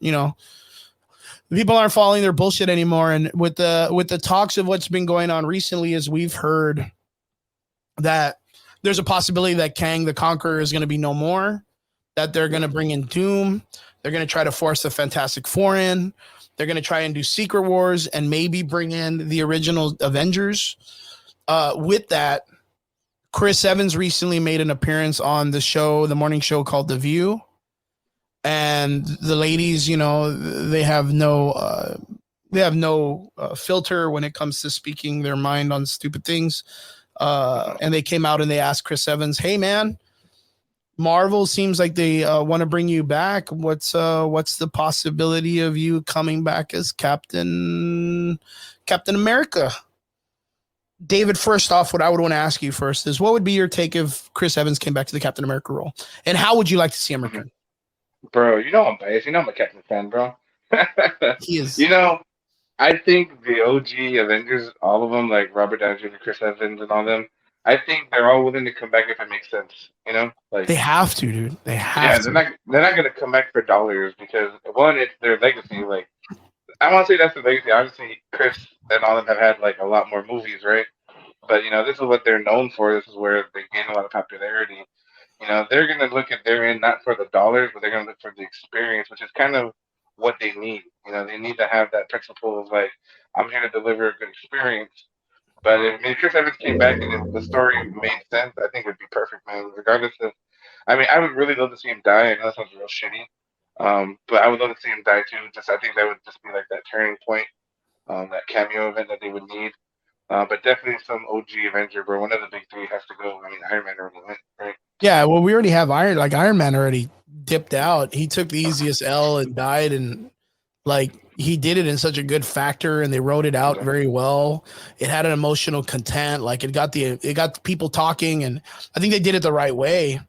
following their bullshit anymore. And with the talks of what's been going on recently is we've heard that there's a possibility that Kang the Conqueror is going to be no more, that they're going to bring in Doom. They're going to try to force the Fantastic Four in. They're going to try and do Secret Wars and maybe bring in the original Avengers. With that, Chris Evans recently made an appearance on the morning show called The View. And the ladies, they have no filter when it comes to speaking their mind on stupid things. And they came out and they asked Chris Evans, "Hey man, Marvel seems like they want to bring you back. What's the possibility of you coming back as Captain America?" David, first off, what I would want to ask you first is, what would be your take if Chris Evans came back to the Captain America role, and how would you like to see him return? Bro, I'm biased. I'm a Captain fan, bro. He is. I think the OG Avengers, all of them, like Robert Downey Jr., Chris Evans, and all them, I think they're all willing to come back if it makes sense. Like They have to, dude. They have yeah, to. they're not gonna come back for dollars because one, it's their legacy. Like I want to say that's the legacy. Obviously, Chris and all of them have had like a lot more movies, right? But this is what they're known for. This is where they gain a lot of popularity. They're gonna look at their end not for the dollars, but they're gonna look for the experience, which is kind of what they need. They need to have that principle of like, I'm here to deliver a good experience. But if Chris Evans came back and the story made sense, I think it would be perfect, man. Regardless of, I would really love to see him die. I know that sounds real shitty, but I would love to see him die too. I think that would just be like that turning point, that cameo event that they would need. But definitely some OG Avenger, bro. One of the big three has to go. Iron Man already went, right? Yeah, well, we already have Iron Man already dipped out. He took the easiest L and died, and Like he did it in such a good factor, and they wrote it out very well. It had an emotional content. Like it got people talking, and I think they did it the right way.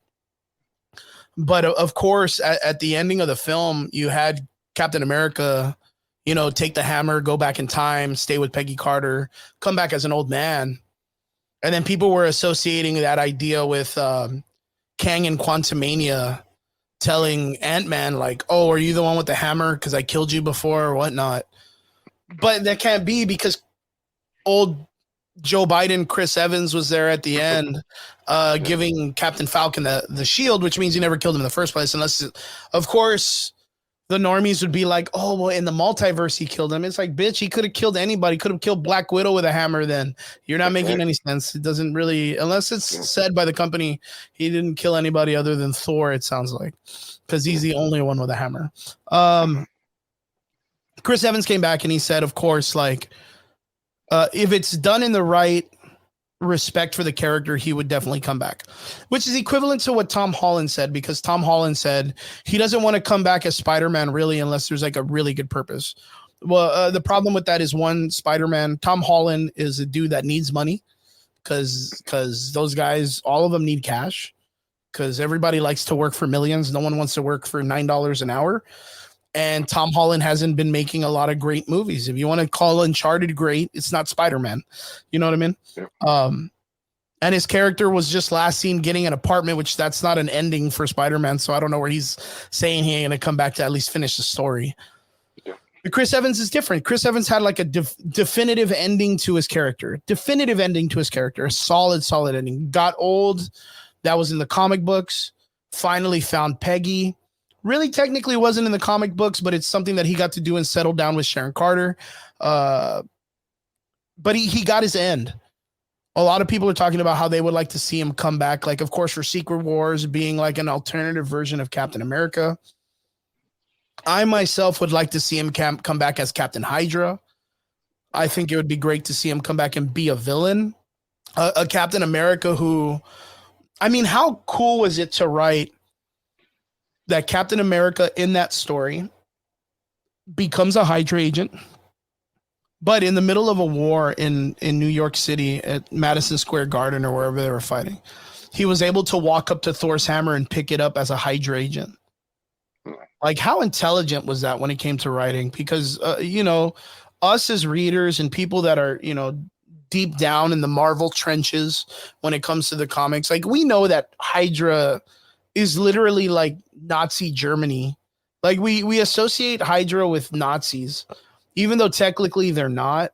But of course, at the ending of the film, you had Captain America, take the hammer, go back in time, stay with Peggy Carter, come back as an old man. And then people were associating that idea with Kang and Quantumania telling Ant-Man, like, oh, are you the one with the hammer? Because I killed you before or whatnot. But that can't be because old Joe Biden, Chris Evans was there at the end, giving Captain Falcon the shield, which means he never killed him in the first place. Unless, of course, the normies would be like, oh, well, in the multiverse, he killed him. It's like, bitch, he could have killed anybody. Could have killed Black Widow with a hammer then. You're not making any sense. It doesn't really, unless it's said by the company, he didn't kill anybody other than Thor, it sounds like, because he's the only one with a hammer. Chris Evans came back and he said, of course, like, if it's done in the right respect for the character, he would definitely come back, which is equivalent to what Tom Holland said, because Tom Holland said he doesn't want to come back as Spider-Man really unless there's like a really good purpose. Well, the problem with that is, one, Spider-Man, Tom Holland is a dude that needs money because those guys, all of them need cash, because everybody likes to work for millions. No one wants to work for $9 an hour. And Tom Holland hasn't been making a lot of great movies. If you want to call Uncharted great, it's not Spider-Man. You know what I mean? Yeah. And his character was just last seen getting an apartment, which that's not an ending for Spider-Man. So I don't know where he's saying he ain't going to come back to at least finish the story. Yeah. But Chris Evans is different. Chris Evans had like a definitive ending to his character. A solid ending. Got old. That was in the comic books. Finally found Peggy. Really technically wasn't in the comic books, but it's something that he got to do and settle down with Sharon Carter. But he got his end. A lot of people are talking about how they would like to see him come back. Like, of course, for Secret Wars being like an alternative version of Captain America. I myself would like to see him come back as Captain Hydra. I think it would be great to see him come back and be a villain. A Captain America who, I mean, how cool was it to write that Captain America in that story becomes a Hydra agent, but in the middle of a war in New York City at Madison Square Garden or wherever they were fighting, he was able to walk up to Thor's hammer and pick it up as a Hydra agent. Like, how intelligent was that when it came to writing? Because, us as readers and people that are, deep down in the Marvel trenches when it comes to the comics, like, we know that Hydra is literally like Nazi Germany. Like we associate Hydra with Nazis, even though technically they're not.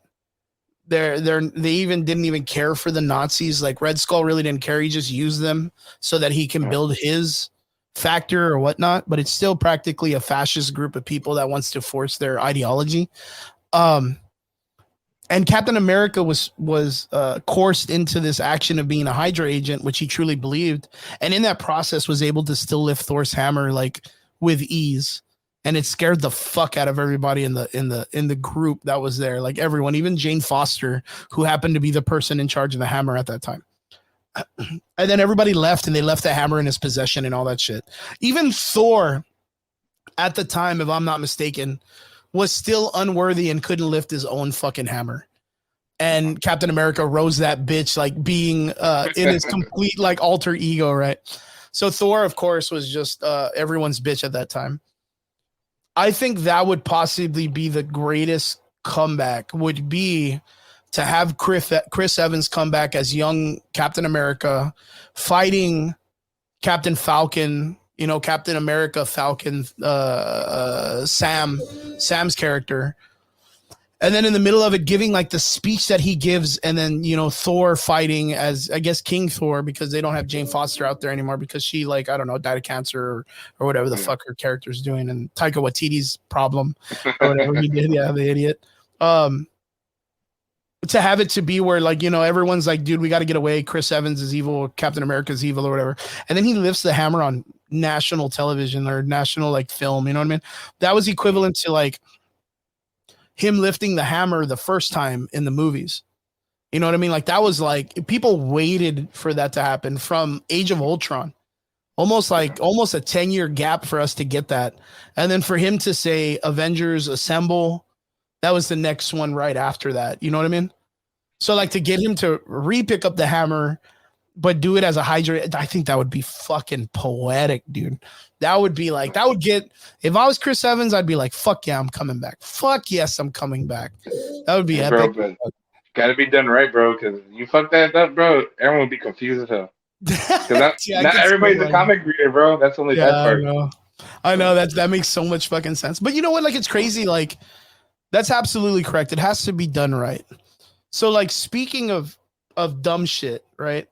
They didn't even care for the Nazis. Like Red Skull really didn't care. He just used them so that he can build his factor or whatnot. But it's still practically a fascist group of people that wants to force their ideology. And Captain America was coursed into this action of being a Hydra agent, which he truly believed, and in that process was able to still lift Thor's hammer like with ease, and it scared the fuck out of everybody in the group that was there, like everyone, even Jane Foster, who happened to be the person in charge of the hammer at that time. And then everybody left, and they left the hammer in his possession and all that shit. Even Thor, at the time, if I'm not mistaken, was still unworthy and couldn't lift his own fucking hammer. And Captain America rose that bitch, like being in his complete like alter ego, right? So Thor, of course, was just everyone's bitch at that time. I think that would possibly be the greatest comeback, would be to have Chris Evans come back as young Captain America fighting Captain Falcon, Captain America, Falcon, Sam's character. And then in the middle of it, giving like the speech that he gives, and then, Thor fighting as, I guess, King Thor, because they don't have Jane Foster out there anymore because she, like, I don't know, died of cancer or whatever the fuck her character's doing, and Taika Waititi's problem or whatever he did. Yeah, the idiot. To have it to be where, like, everyone's like, dude, we got to get away. Chris Evans is evil. Captain America's evil or whatever. And then he lifts the hammer on national television or national, like, film. You know what I mean? That was equivalent to, like, him lifting the hammer the first time in the movies. You know what I mean? Like, that was like, people waited for that to happen from Age of Ultron. almost a 10-year gap for us to get that. And then for him to say Avengers Assemble, that was the next one right after that. You know what I mean? So like to get him to re-pick up the hammer, but do it as a Hydra, I think that would be fucking poetic, dude. That would be like, that would get, if I was Chris Evans, I'd be like, fuck yeah, I'm coming back. Fuck yes, I'm coming back. That would be epic. Bro, but gotta be done right, bro, because you fuck that up, bro, everyone would be confused as hell. Because not everybody's a comic reader, bro. That's only that part. I know that makes so much fucking sense. But you know what? Like, it's crazy. Like, that's absolutely correct. It has to be done right. So, like, speaking of dumb shit, right?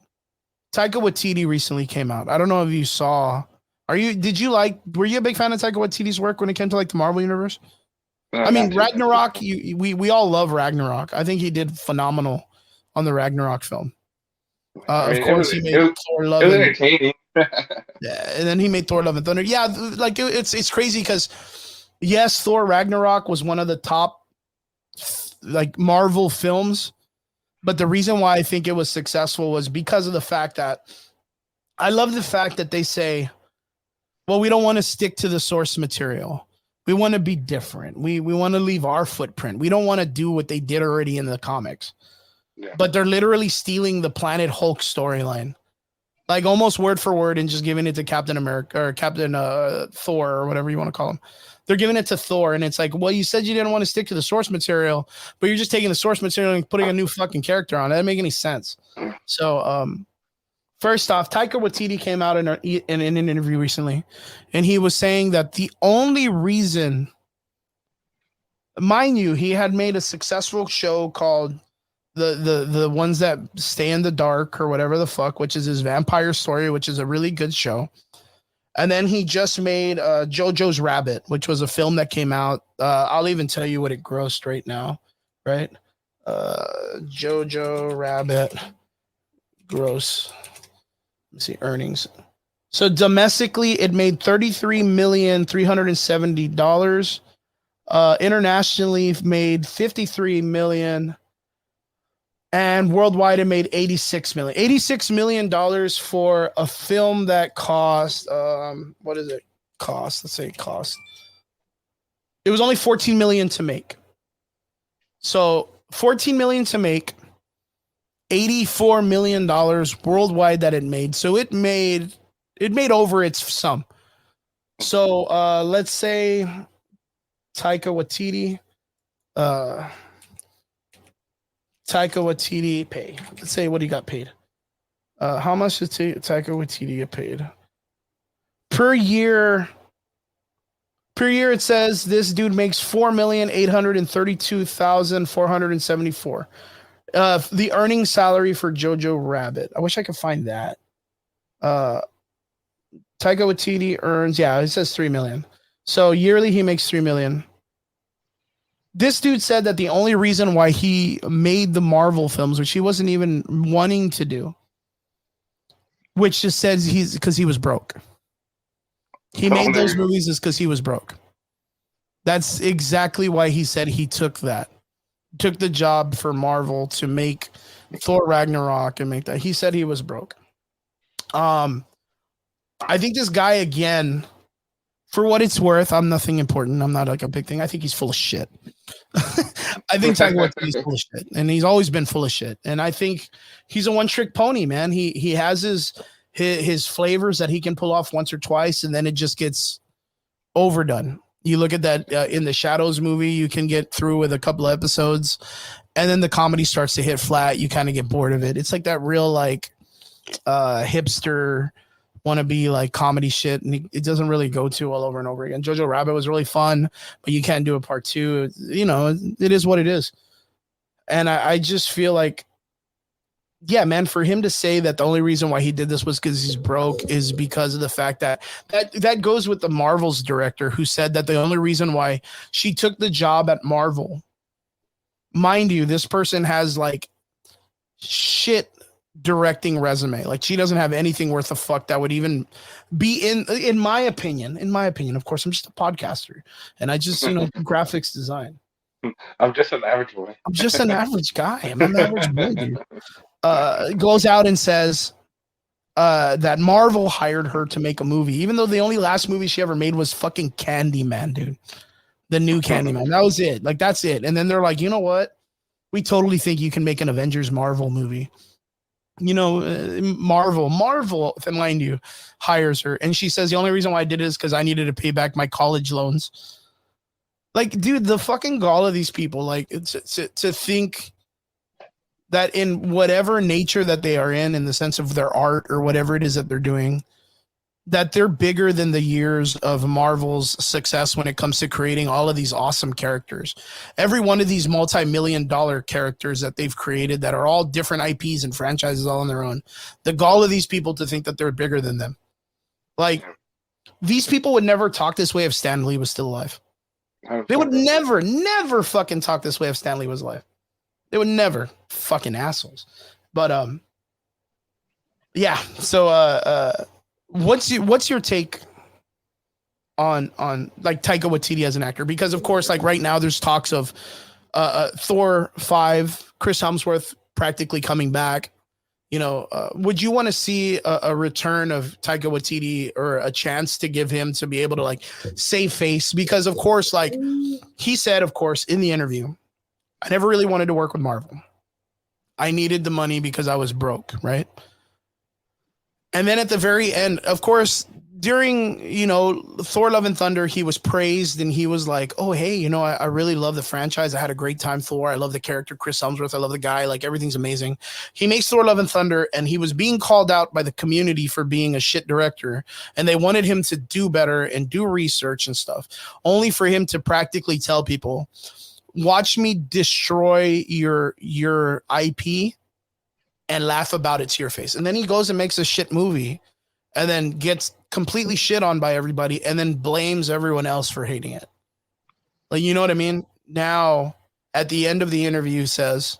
Taika Waititi recently came out. I don't know if you saw. Were you a big fan of Taika Waititi's work when it came to like the Marvel universe? I mean, Ragnarok, we all love Ragnarok. I think he did phenomenal on the Ragnarok film. Of course, he made Thor Love. It was entertaining. Yeah, and then he made Thor Love and Thunder. Yeah, like it's crazy because yes, Thor Ragnarok was one of the top like Marvel films, but the reason why I think it was successful was because of the fact that I love the fact that they say, well, we don't want to stick to the source material. We want to be different. We want to leave our footprint. We don't want to do what they did already in the comics. Yeah. But they're literally stealing the Planet Hulk storyline, like almost word for word, and just giving it to Captain America or Captain Thor or whatever you want to call him. They're giving it to Thor, and it's like, well, you said you didn't want to stick to the source material, but you're just taking the source material and putting a new fucking character on. That doesn't make any sense. So, first off, Taika Waititi came out in an interview recently, and he was saying that the only reason, mind you, he had made a successful show called the ones that stay in the dark or whatever the fuck, which is his vampire story, which is a really good show. And then he just made JoJo's Rabbit, which was a film that came out. I'll even tell you what it grossed right now, right? JoJo Rabbit gross. Let's see earnings. So domestically, it made $33,370,000. Internationally, made $53 million. And worldwide, it made $86 million. $86 million for a film that cost, what does it cost? Let's say it cost. It was only $14 million to make. So $14 million to make, $84 million worldwide that it made. So it made over its sum. So let's say Taika Waititi pay. Let's say what he got paid. How much did Taika Waititi get paid? Per year, it says this dude makes $4,832,474. The earning salary for Jojo Rabbit. I wish I could find that. Taika Waititi earns, it says $3 million. So yearly he makes $3 million. This dude said that the only reason why he made the Marvel films, which he wasn't even wanting to do, which just says because he was broke. He made those movies is because he was broke. That's exactly why he said he took the job for Marvel to make Thor Ragnarok and make that. He said he was broke. I think this guy, again, for what it's worth, I'm nothing important. I'm not like a big thing. I think he's full of shit. I think Taika Waititi is full of shit, and he's always been full of shit. And I think he's a one-trick pony, man. He has his flavors that he can pull off once or twice, and then it just gets overdone. You look at that in the Shadows movie, you can get through with a couple of episodes, and then the comedy starts to hit flat. You kind of get bored of it. It's like that real like hipster wannabe like comedy shit, and it doesn't really go to all over and over again. Jojo Rabbit was really fun, but you can't do a part two. You know, it is what it is. And I just feel like, yeah, man, for him to say that the only reason why he did this was because he's broke is because of the fact that goes with the Marvel's director who said that the only reason why she took the job at Marvel, mind you, this person has like shit directing resume. Like she doesn't have anything worth a fuck that would even be in my opinion, of course, I'm just a podcaster and I just, graphics design. I'm just an average boy. I'm just an average guy. I'm an average boy, dude. Goes out and says that Marvel hired her to make a movie, even though the only last movie she ever made was fucking Candyman, dude. The new Candyman. That was it. Like, that's it. And then they're like, you know what? We totally think you can make an Avengers Marvel movie. You know, Marvel, mind you, hires her. And she says, the only reason why I did it is because I needed to pay back my college loans. Like, dude, the fucking gall of these people, like, to think that in whatever nature that they are in the sense of their art or whatever it is that they're doing, that they're bigger than the years of Marvel's success when it comes to creating all of these awesome characters. Every one of these multi-million-dollar characters that they've created that are all different IPs and franchises all on their own. The gall of these people to think that they're bigger than them. Like, these people would never talk this way if Stan Lee was still alive. They would never fucking talk this way if Stan Lee was alive. They would never. Fucking assholes. But, yeah. So, what's your take on like Taika Waititi as an actor? Because of course, like right now there's talks of Thor 5, Chris Hemsworth practically coming back. You know, would you want to see a return of Taika Waititi or a chance to give him to be able to like save face? Because of course, like he said, of course, in the interview, I never really wanted to work with Marvel. I needed the money because I was broke, right? And then at the very end, of course, during, you know, Thor Love and Thunder, he was praised and he was like, oh, hey, you know, I really love the franchise. I had a great time, Thor. I love the character, Chris Hemsworth. I love the guy. Like, everything's amazing. He makes Thor Love and Thunder, and he was being called out by the community for being a shit director. And they wanted him to do better and do research and stuff, only for him to practically tell people, watch me destroy your IP and laugh about it to your face. And then he goes and makes a shit movie and then gets completely shit on by everybody and then blames everyone else for hating it. Like, you know what I mean? Now, at the end of the interview says,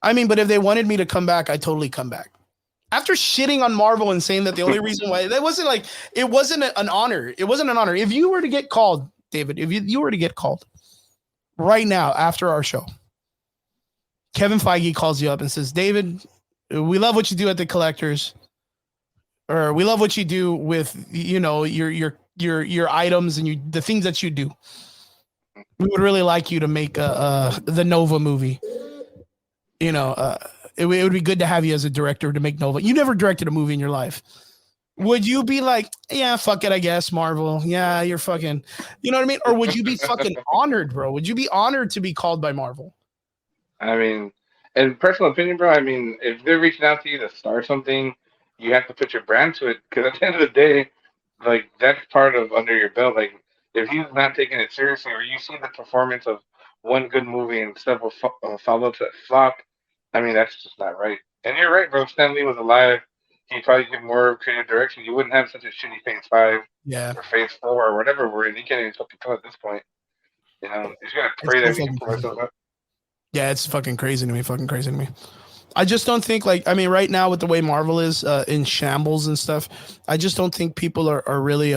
I mean, but if they wanted me to come back, I'd totally come back. After shitting on Marvel and saying that the only reason why, that wasn't like, it wasn't an honor. It wasn't an honor. If you were to get called, David, if you were to get called right now after our show, Kevin Feige calls you up and says, David, we love what you do at the Collectors, or we love what you do with, you know, your items and the things that you do. We would really like you to make the Nova movie. You know, it would be good to have you as a director to make Nova. You never directed a movie in your life. Would you be like, yeah, fuck it, I guess, Marvel. Yeah, you're fucking, you know what I mean? Or would you be fucking honored, bro? Would you be honored to be called by Marvel? I mean, in personal opinion, bro, I mean, if they're reaching out to you to start something, you have to put your brand to it. Because at the end of the day, like, that's part of under your belt. Like, if he's not taking it seriously, or you see the performance of one good movie and several follow-ups that flop, I mean, that's just not right. And you're right, bro. If Stan Lee was alive, he'd probably give more creative direction. You wouldn't have such a shitty Phase 5 or Phase 4 or whatever we're in. He can't even fucking tell at this point. You know, he's got to pray that we can pull ourselves up. Yeah, it's fucking crazy to me. I just don't think, like, I mean, right now with the way Marvel is in shambles and stuff, I just don't think people are really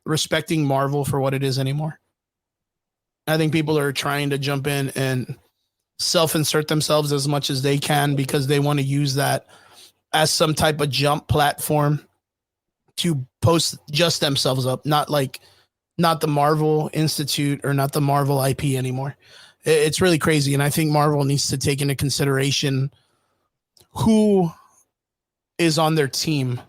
respecting Marvel for what it is anymore. I think people are trying to jump in and self-insert themselves as much as they can because they want to use that as some type of jump platform to post just themselves up, not the Marvel Institute or not the Marvel IP anymore. It's really crazy. And I think Marvel needs to take into consideration who is on their team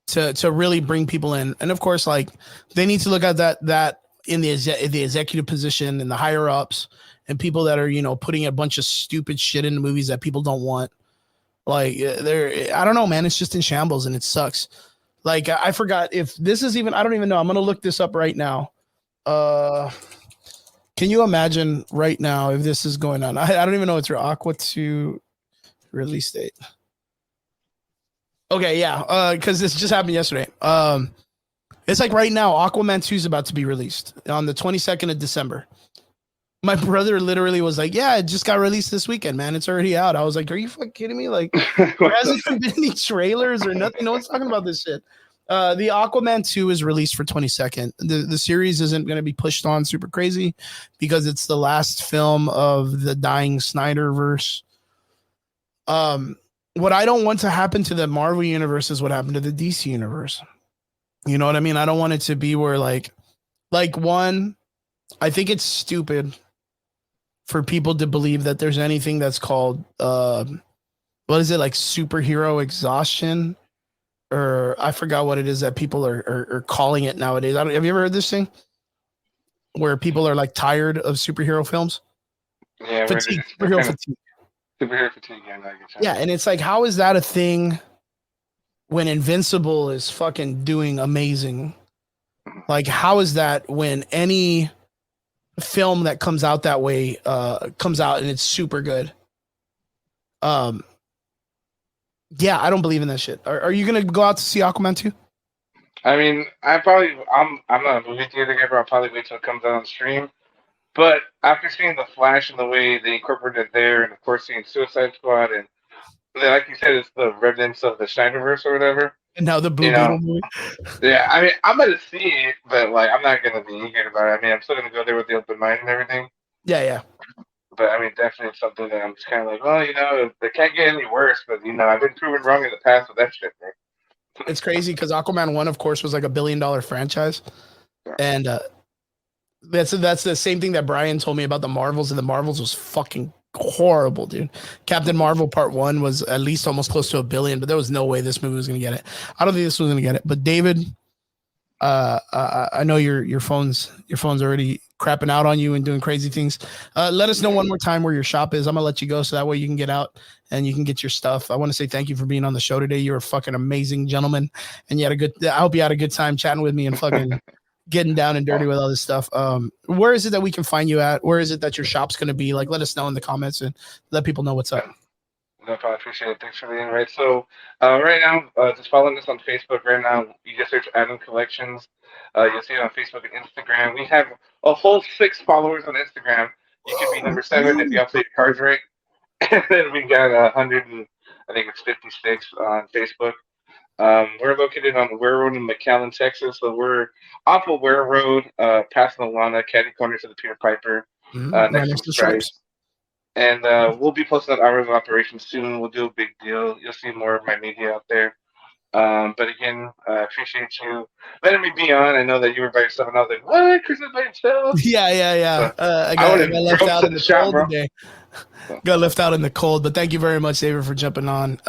to really bring people in. And of course, like, they need to look at that in the executive position and the higher ups and people that are, you know, putting a bunch of stupid shit into movies that people don't want. Like, I don't know, man. It's just in shambles and it sucks. Like, I forgot if this is even, I don't even know. I'm going to look this up right now. Can you imagine right now if this is going on? I don't even know what's your Aqua 2 release date. Okay, yeah, because this just happened yesterday. It's like right now, Aquaman 2 is about to be released on the 22nd of December. My brother literally was like, yeah, it just got released this weekend, man. It's already out. I was like, are you fucking kidding me? Like, there hasn't been any trailers or nothing. No one's talking about this shit. The Aquaman 2 is released for 22nd. The series isn't going to be pushed on super crazy because it's the last film of the dying Snyderverse. what I don't want to happen to the Marvel universe is what happened to the DC universe. You know what I mean? I don't want it to be where like one, I think it's stupid for people to believe that there's anything that's called what is it, like superhero exhaustion, or I forgot what it is that people are calling it nowadays. Have you ever heard this thing where people are like tired of superhero films? Yeah, where Fatigue, they're superhero kind of fatigue. superhero fatigue. Yeah, I get you. Yeah, and it's like, how is that a thing when Invincible is fucking doing amazing? Like, how is that when any film that comes out that way comes out and it's super good? Yeah, I don't believe in that shit. Are you gonna go out to see Aquaman 2? I mean, I'm not a movie theater guy, but I'll probably wait till it comes out on stream. But after seeing the Flash and the way they incorporated it there, and of course seeing Suicide Squad, and like you said, it's the remnants of the Snyderverse or whatever. And now the Blue You know, Beetle movie. yeah. I mean, I'm gonna see it, but like, I'm not gonna be eager about it. I mean, I'm still gonna go there with the open mind and everything. Yeah, yeah. But I mean, definitely something that I'm just kind of like, well, they can't get any worse. But I've been proven wrong in the past with that shit, man. It's crazy because Aquaman 1, of course, was like $1 billion franchise. Yeah. And that's the same thing that Brian told me about the Marvels, and the Marvels was fucking horrible, dude. Captain Marvel Part 1 was at least almost close to $1 billion, but there was no way this movie was gonna get it. I don't think this was gonna get it. But David, I know your phone's already crapping out on you and doing crazy things. Let us know one more time where your shop is. I'm gonna let you go so that way you can get out and you can get your stuff. I want to say thank you for being on the show today. You're a fucking amazing gentleman, and I hope you had a good time chatting with me and fucking getting down and dirty with all this stuff. Where is it that we can find you at? Where is it that your shop's gonna be? Like, let us know in the comments and let people know what's up. No problem. Appreciate it. Thanks for the invite. So, right now, just following us on Facebook. Right now, you just search Adam Collections. You'll see it on Facebook and Instagram. We have a whole 6 followers on Instagram. You could be number 7 if you update your cards right. And then we got 100 and I think it's 56 on Facebook. We're located on Ware Road in McAllen, Texas. So we're off of Ware Road, past Milana, catty corner to the Peter Piper, next to the Stripes. And we'll be posting up hours of operation soon. We'll do a big deal. You'll see more of my media out there. But again, I appreciate you letting me be on. I know that you were by yourself, and I was like, "What? Chris is by himself?" Yeah. So, I got left out in the cold bro. today. Got left out in the cold, but thank you very much, David, for jumping on.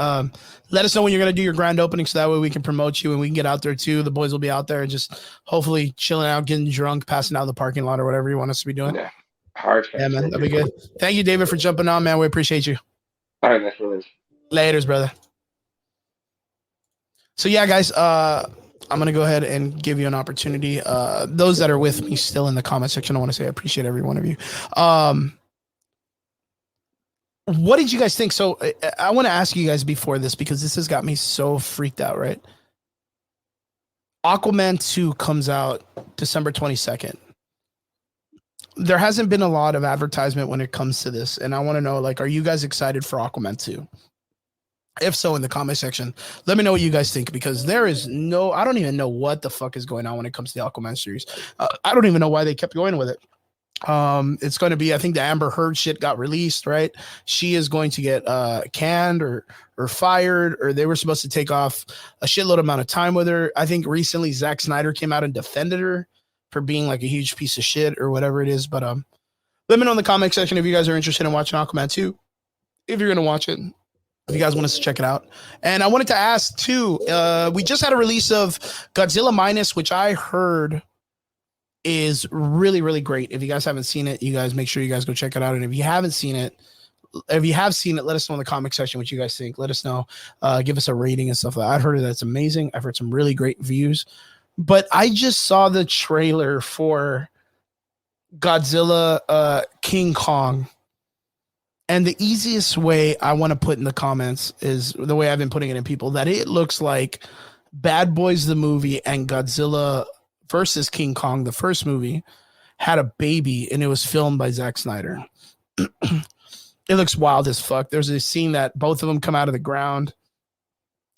Let us know when you're going to do your grand opening so that way we can promote you and we can get out there too. The boys will be out there and just hopefully chilling out, getting drunk, passing out in the parking lot or whatever you want us to be doing. Yeah, hard. Yeah, man, that'd be good. Thank you, David, for jumping on, man. We appreciate you. All right, that's what it is. Laters, brother. So yeah, guys, I'm gonna go ahead and give you an opportunity. Those that are with me still in the comment section, I want to say I appreciate every one of you. What did you guys think? So I want to ask you guys before this because this has got me so freaked out, right? Aquaman 2 comes out December 22nd. There hasn't been a lot of advertisement when it comes to this, and I want to know, like, are you guys excited for Aquaman 2? If so, in the comment section, let me know what you guys think, because I don't even know what the fuck is going on when it comes to the Aquaman series. I don't even know why they kept going with it. It's going to be, I think the Amber Heard shit got released, right? She is going to get canned or fired, or they were supposed to take off a shitload amount of time with her. I think recently Zack Snyder came out and defended her for being like a huge piece of shit or whatever it is. But let me know in the comment section if you guys are interested in watching Aquaman 2. If you're going to watch it, if you guys want us to check it out. And I wanted to ask too, we just had a release of Godzilla Minus, which I heard is really, really great. If you guys haven't seen it, you guys make sure you guys go check it out. And if you have seen it, let us know in the comment section what you guys think. Let us know. Give us a rating and stuff like that. I've heard that's amazing. I've heard some really great views. But I just saw the trailer for Godzilla King Kong. And the easiest way I want to put in the comments is the way I've been putting it in people, that it looks like Bad Boys the movie and Godzilla versus King Kong, the first movie, had a baby, and it was filmed by Zack Snyder. It looks wild as fuck. There's a scene that both of them come out of the ground,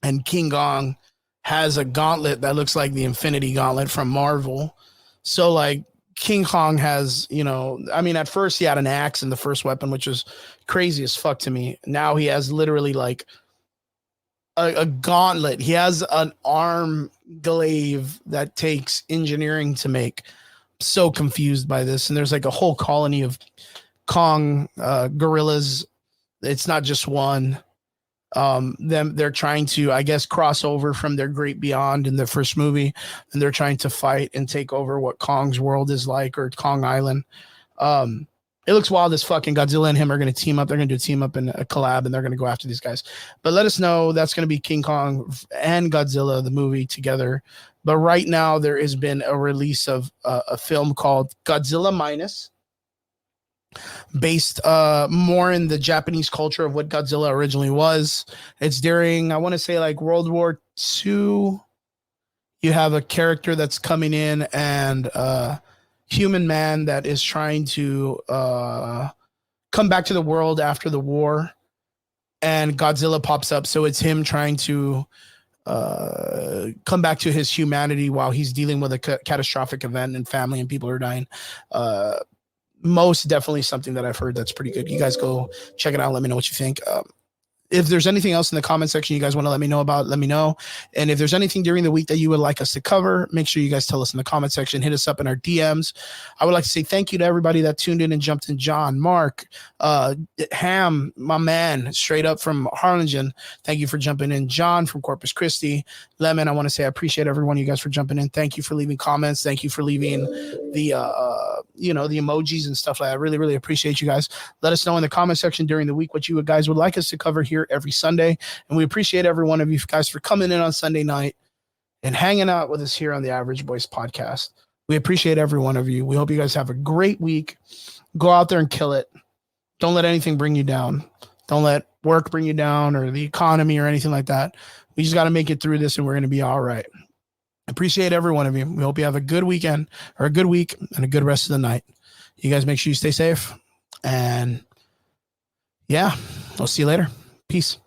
and King Kong has a gauntlet that looks like the Infinity Gauntlet from Marvel. So, like, King Kong has, at first he had an axe in the first weapon, which was crazy as fuck to me. Now he has literally like a gauntlet. He has an arm glaive that takes engineering to make. So confused by this, and there's like a whole colony of Kong gorillas. It's not just one. They're trying to, I guess, cross over from their great beyond in the first movie, and they're trying to fight and take over what Kong's world is like, or Kong Island. It looks wild as fucking. Godzilla and him are going to team up. They're going to do a team up in a collab, and they're going to go after these guys. But let us know. That's going to be King Kong and Godzilla, the movie, together. But right now, there has been a release of a film called Godzilla Minus, based more in the Japanese culture of what Godzilla originally was. It's during, I want to say, like World War II. You have a character that's coming in, and human man that is trying to come back to the world after the war, and Godzilla pops up. So it's him trying to come back to his humanity while he's dealing with a catastrophic event, and family and people are dying. Most definitely something that I've heard that's pretty good. You guys go check it out. Let me know what you think. If there's anything else in the comment section you guys want to let me know about, let me know. And if there's anything during the week that you would like us to cover, make sure you guys tell us in the comment section. Hit us up in our DMs. I would like to say thank you to everybody that tuned in and jumped in. John, Mark, Ham, my man, straight up from Harlingen. Thank you for jumping in. John from Corpus Christi. Lemon, I want to say I appreciate every one of you guys for jumping in. Thank you for leaving comments. Thank you for leaving the the emojis and stuff like that. I really, really appreciate you guys. Let us know in the comment section during the week what you guys would like us to cover here every Sunday. And we appreciate every one of you guys for coming in on Sunday night and hanging out with us here on the Average Boys podcast. We appreciate every one of you. We hope you guys have a great week. Go out there and kill it. Don't let anything bring you down. Don't let work bring you down, or the economy, or anything like that. We just got to make it through this, and we're going to be all right. Appreciate every one of you. We hope you have a good weekend, or a good week, and a good rest of the night. You guys make sure you stay safe. And yeah, I'll see you later. Peace.